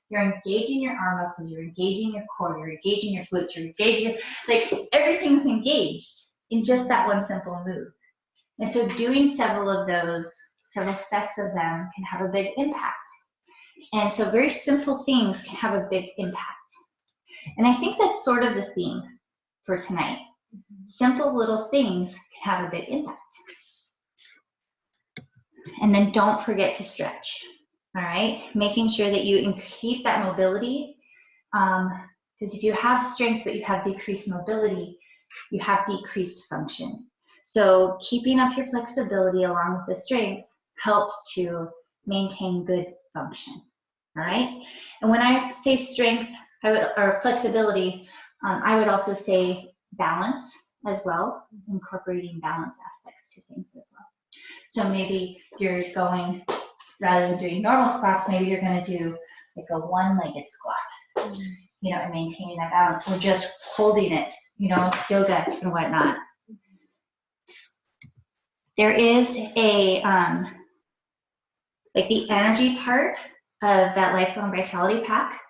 you're engaging your arm muscles, you're engaging your core, you're engaging your glutes, you're engaging, like everything's engaged in just that one simple move. And so doing several of those, several sets of them can have a big impact. And so very simple things can have a big impact. And I think that's sort of the theme for tonight. Simple little things can have a big impact. And then don't forget to stretch. All right, making sure that you keep that mobility, because if you have strength but you have decreased mobility, you have decreased function. So keeping up your flexibility along with the strength helps to maintain good function. All right, and when I say strength, or flexibility, I would also say balance as well, incorporating balance aspects to things as well. So maybe you're going, rather than doing normal squats, maybe you're going to do like a one-legged squat, you know, and maintaining that balance, or just holding it, you know, yoga and whatnot. There is a, like the energy part of that Lifelong Vitality Pack.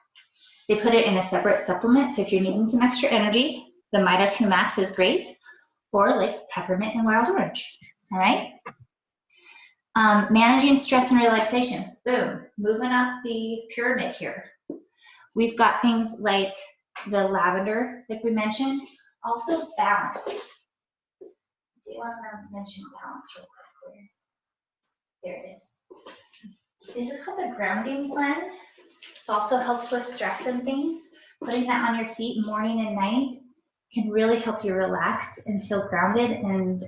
They put it in a separate supplement, so if you're needing some extra energy, the Mida 2 Max is great, or like peppermint and wild orange, all right? Managing stress and relaxation. Boom. Moving up the pyramid here. We've got things like the lavender, like we mentioned. Also balance. Do you want to mention balance real quick? There it is. This is called the grounding blend. This also helps with stress and things. Putting that on your feet morning and night can really help you relax and feel grounded and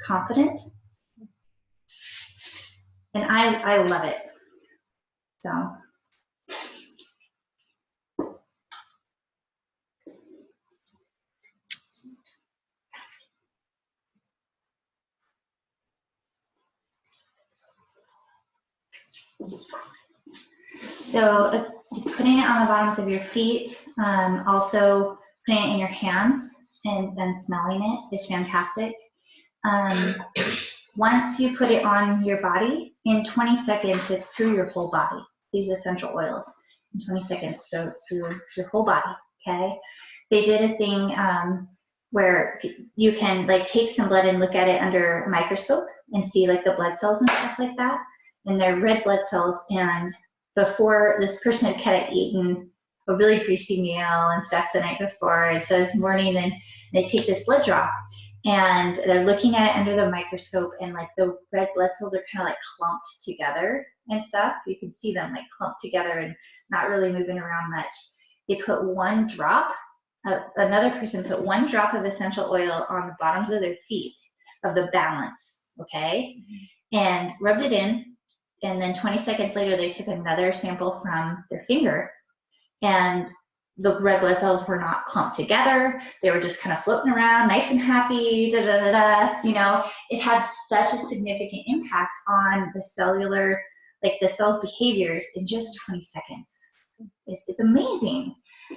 confident. And I love it. So putting it on the bottoms of your feet, also putting it in your hands and smelling it is fantastic. Once you put it on your body, in 20 seconds, it's through your whole body. These essential oils in 20 seconds, so through your whole body, okay? They did a thing where you can like take some blood and look at it under a microscope and see like the blood cells and stuff like that. And they're red blood cells, and before this person had eaten a really greasy meal and stuff the night before, and so this morning then they take this blood draw and they're looking at it under the microscope, and like the red blood cells are kind of like clumped together and stuff. You can see them like clumped together and not really moving around much. They put one drop, another person put one drop of essential oil on the bottoms of their feet of the balance, okay? And rubbed it in, and then 20 seconds later they took another sample from their finger, and the red blood cells were not clumped together. They were just kind of floating around, nice and happy, da da da da. You know, it had such a significant impact on the cellular, like the cell's behaviors in just 20 seconds. It's amazing.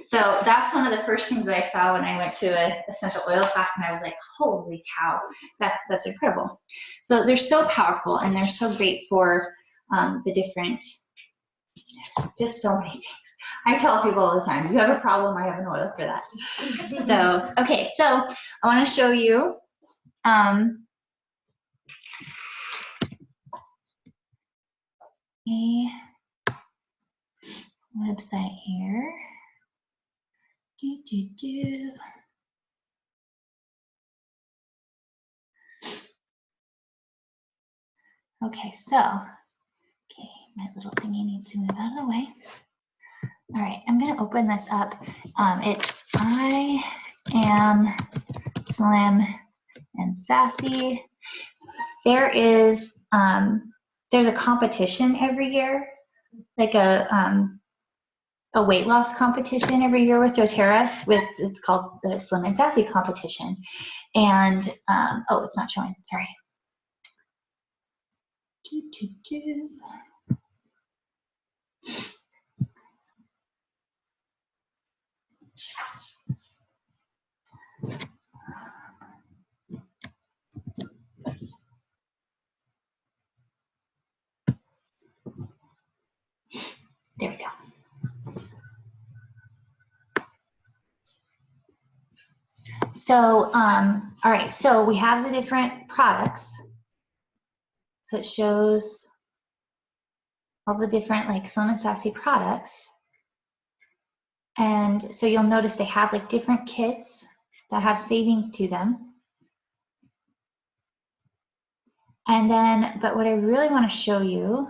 So that's one of the first things that I saw when I went to an essential oil class, and I was like, holy cow, that's incredible. So they're so powerful, and they're so great for the different, just so many things. I tell people all the time, you have a problem, I have an oil for that. So, okay, so I want to show you a website here. Okay, so, okay, my little thingy needs to move out of the way. All right, I'm going to open this up. It's I Am Slim and Sassy. There's a competition every year, like a weight loss competition every year with doTERRA. It's called the Slim and Sassy competition. And oh, it's not showing. Sorry. There we go. So, all right, so we have the different products. So it shows all the different like Slim and Sassy products. And so you'll notice they have like different kits that have savings to them. And then, but what I really want to show you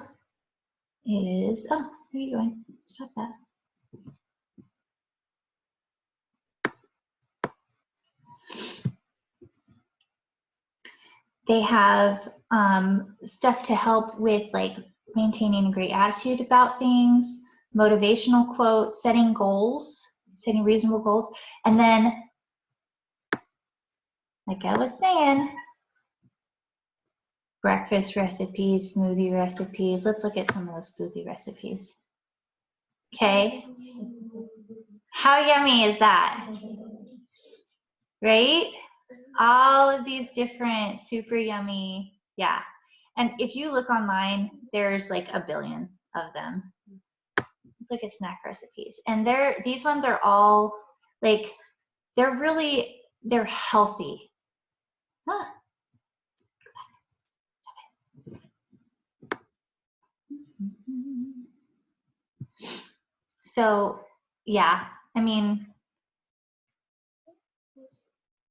is, oh, where are you going? Stop that. They have stuff to help with like maintaining a great attitude about things, motivational quotes, setting goals, setting reasonable goals. And then, like I was saying, breakfast recipes, smoothie recipes. Let's look at some of those smoothie recipes. Okay. How yummy is that? Right? All of these different super yummy, yeah. And if you look online, there's like a billion of them. Let's look at snack recipes. And these ones are all like, they're healthy. Huh. So yeah, I mean,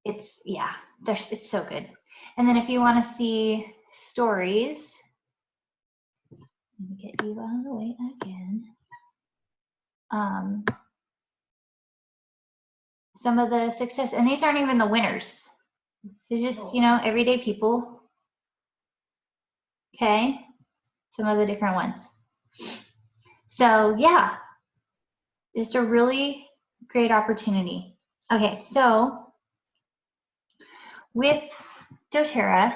it's, yeah, it's so good. And then if you want to see stories, let me get you out of the way again. Some of the success, and these aren't even the winners. It's just, you know, everyday people. Okay, some of the different ones. So yeah, just a really great opportunity. Okay, so with doTERRA,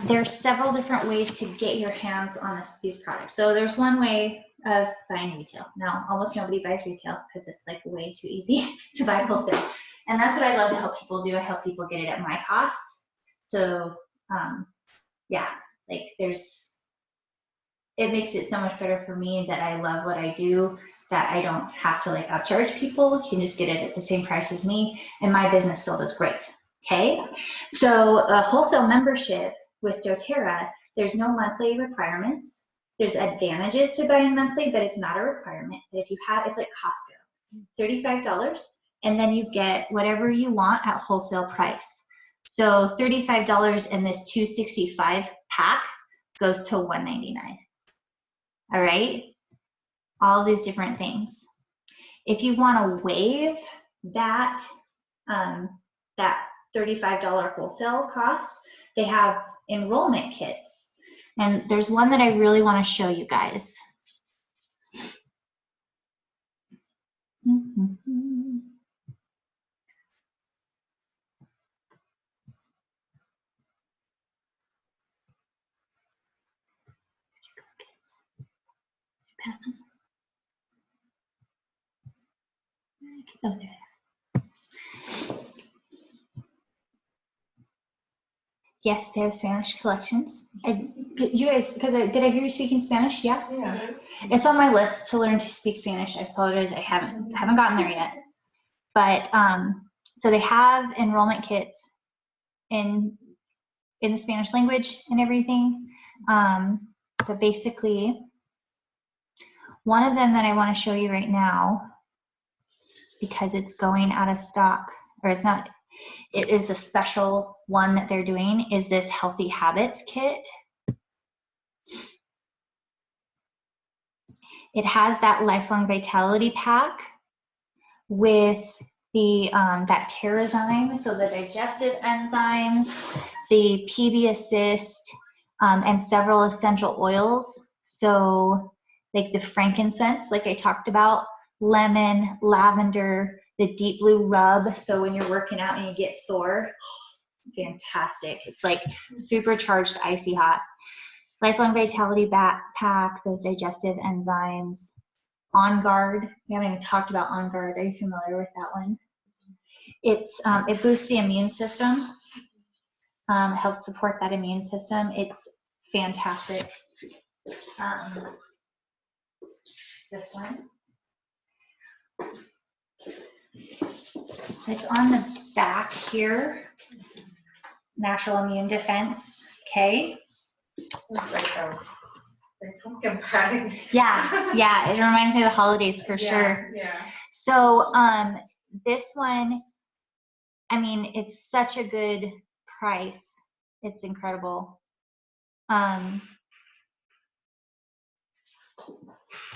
there's several different ways to get your hands on these products. So there's one way of buying retail. Now, almost nobody buys retail because it's like way too easy to buy wholesale. And that's what I love to help people do. I help people get it at my cost. So yeah, like it makes it so much better for me that I love what I do, that I don't have to like upcharge people. You can just get it at the same price as me, and my business still does great. Okay, so a wholesale membership with doTERRA, there's no monthly requirements. There's advantages to buying monthly, but it's not a requirement. If you have, it's like Costco, $35, and then you get whatever you want at wholesale price. So $35 and this $265 pack goes to $199. All right, all these different things. If you want to waive that that $35 wholesale cost, they have enrollment kits, and there's one that I really want to show you guys. Pass them. Oh, there. Yes, they have Spanish collections. You guys, did I hear you speaking Spanish? Yeah. Yeah. It's on my list to learn to speak Spanish. I apologize, I haven't gotten there yet. But so they have enrollment kits in the Spanish language and everything. But basically, one of them that I want to show you right now, because it's going out of stock, or it's not, it is a special one that they're doing, is this Healthy Habits kit. It has that Lifelong Vitality pack with the that Terrazyme, so the digestive enzymes, the PB Assist, and several essential oils. So like the frankincense, like I talked about, lemon, lavender, the deep blue rub. So when you're working out and you get sore, fantastic. It's like supercharged icy hot. Lifelong Vitality pack, those digestive enzymes. On Guard, we haven't even talked about On Guard. Are you familiar with that one? It boosts the immune system, helps support that immune system. It's fantastic. This one. It's on the back here. Natural immune defense. Okay. It's like pumpkin pie. Yeah, it reminds me of the holidays for sure. Yeah. So this one, I mean, it's such a good price. It's incredible.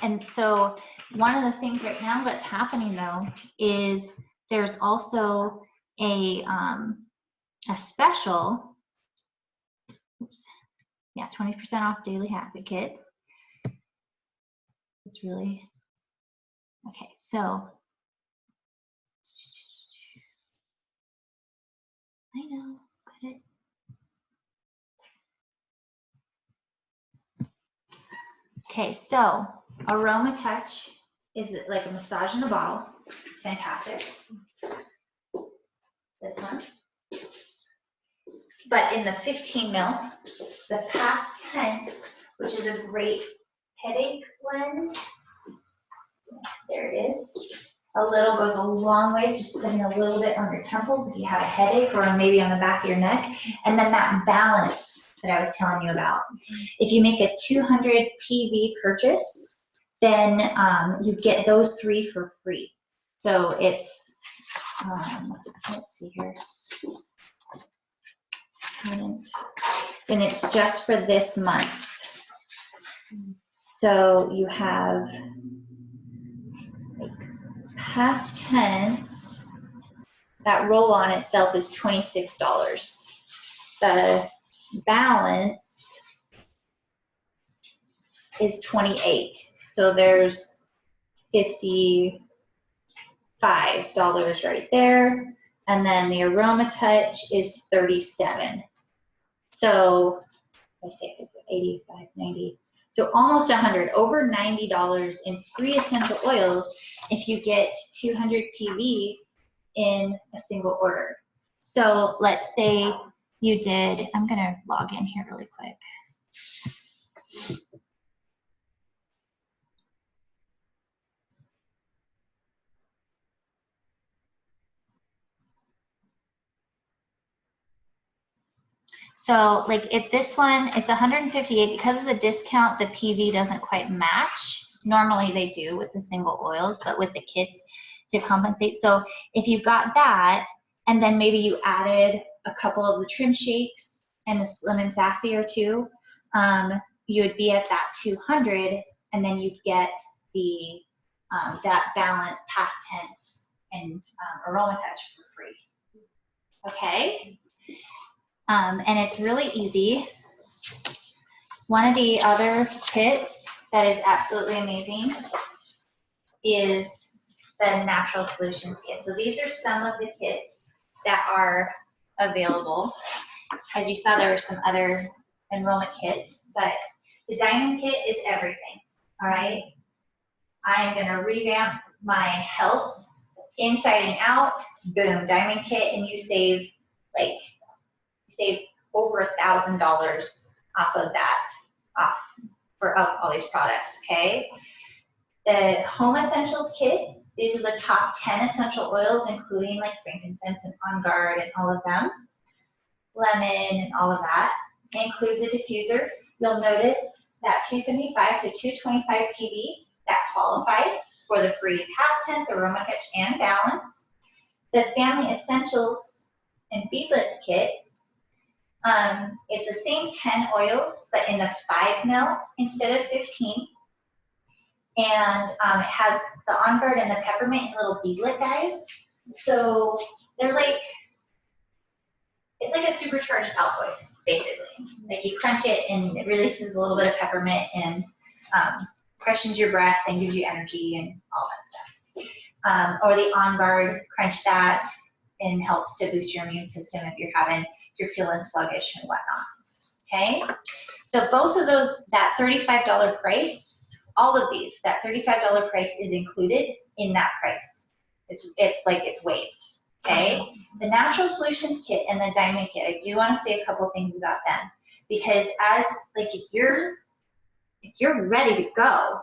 And so one of the things right now that's happening though is there's also a special, oops, yeah, 20% off daily habit kit. It's really, okay, so I know, got it. Okay, so Aroma Touch is like a massage in a bottle. It's fantastic. This one. But in the 15 mil, the past tense, which is a great headache blend. There it is. A little goes a long ways, just putting a little bit on your temples if you have a headache, or maybe on the back of your neck. And then that balance that I was telling you about. If you make a 200 PV purchase, then you get those 3 for free. So it's, let's see here. And it's just for this month. So you have past tense, that roll on itself is $26. The balance is $28. So there's $55 right there. And then the Aroma Touch is $37. So I say 85, 90. So almost 100, over $90 in free essential oils if you get 200 PV in a single order. So let's say you did, I'm gonna log in here really quick. So like if this one, it's 158, because of the discount, the PV doesn't quite match. Normally they do with the single oils, but with the kits to compensate. So if you got that, and then maybe you added a couple of the trim shakes and a Slim and Sassy or 2, you would be at that 200, and then you'd get the that balance, past tense, and Aroma Touch for free. Okay? And it's really easy. One of the other kits that is absolutely amazing is the Natural Solutions kit. So these are some of the kits that are available. As you saw, there were some other enrollment kits, but the Diamond Kit is everything, all right? I'm gonna revamp my health inside and out. Boom, Diamond Kit, and you save over $1,000 off of that, of all these products, okay? The Home Essentials Kit, these are the top 10 essential oils, including like frankincense and On Guard and all of them, lemon and all of that. It includes a diffuser. You'll notice that 275, so 225 PV, that qualifies for the free past tense, Aroma Touch, and balance. The Family Essentials and Beadlets Kit, it's the same 10 oils, but in the 5 ml instead of 15. And it has the On Guard and the peppermint and little beadlet guys. So they're like, it's like a supercharged alkaloid, basically. Like you crunch it and it releases a little bit of peppermint and freshens your breath and gives you energy and all that stuff. Or the On Guard, crunch that and helps to boost your immune system if you're feeling sluggish and whatnot. Okay, so both of those, that $35 price, all of these, that $35 price is included in that price. It's like it's waived. Okay, the Natural Solutions Kit and the Diamond Kit, I do want to say a couple things about them, because as like if you're ready to go,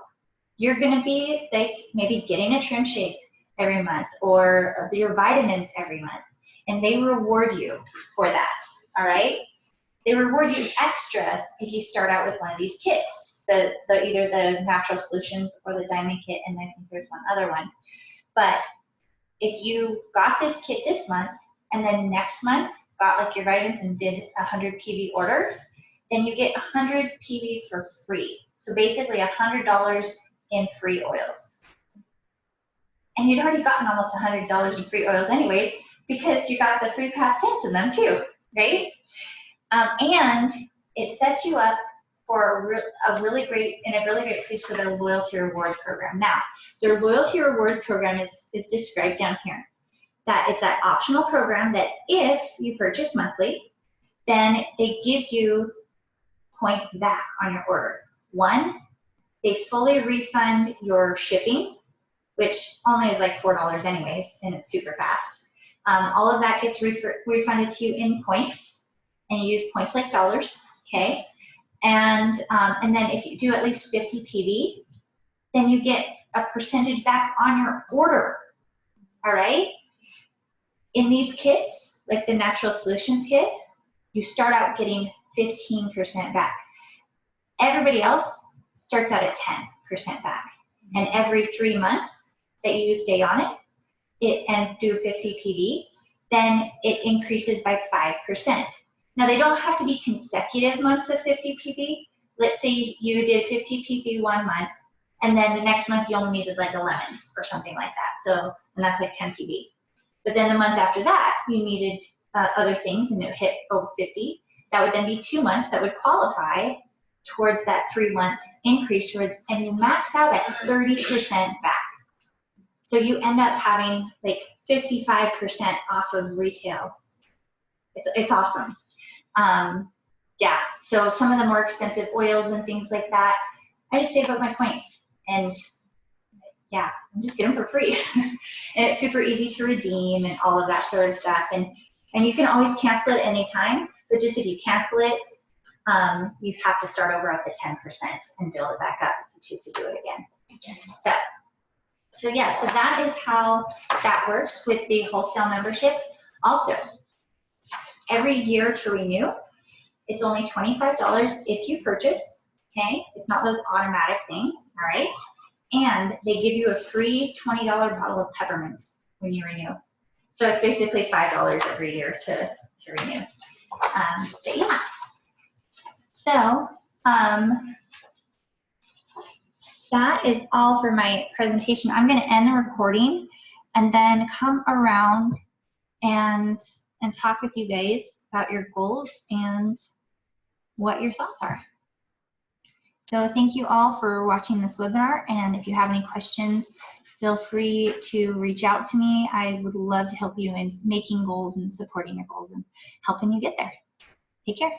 you're gonna be like maybe getting a trim shake every month or your vitamins every month, and they reward you for that. All right, they reward you extra if you start out with one of these kits, either the Natural Solutions or the Diamond Kit, and I think there's one other one. But if you got this kit this month and then next month got like your vitamins and did a 100 PV order, then you get 100 PV for free. So basically $100 in free oils. And you'd already gotten almost $100 in free oils anyways, because you got the free past tense in them too, right? And it sets you up for a really great place for their loyalty reward program. Now, their loyalty rewards program is described down here. That it's that optional program that if you purchase monthly, then they give you points back on your order. One, they fully refund your shipping, which only is like $4 anyways, and it's super fast. All of that gets refunded to you in points, and you use points like dollars, okay? And then if you do at least 50 PV, then you get a percentage back on your order. all right? In these kits, like the Natural Solutions kit, you start out getting 15% back. Everybody else starts out at 10% back. And every 3 months that you stay on it and do 50 PV, then it increases by 5%. Now they don't have to be consecutive months of 50 PV. Let's say you did 50 PV 1 month, and then the next month you only needed like 11 or something like that. So, and that's like 10 PV. But then the month after that, you needed other things and it hit over 50. That would then be 2 months that would qualify towards that 3-month increase, and you max out at 30% back. So you end up having like 55% off of retail. It's awesome. Yeah, so some of the more expensive oils and things like that, I just save up my points and yeah, just get them for free. And it's super easy to redeem and all of that sort of stuff. And you can always cancel it anytime, but just if you cancel it, you have to start over at the 10% and build it back up if you choose to do it again. So yeah, so that is how that works with the wholesale membership. Also, every year to renew, it's only $25 if you purchase, okay? It's not those automatic things, all right? And they give you a free $20 bottle of peppermint when you renew. So it's basically $5 every year to renew. But yeah. So that is all for my presentation. I'm going to end the recording and then come around and talk with you guys about your goals and what your thoughts are. So thank you all for watching this webinar, and if you have any questions, feel free to reach out to me. I would love to help you in making goals and supporting your goals and helping you get there. Take care.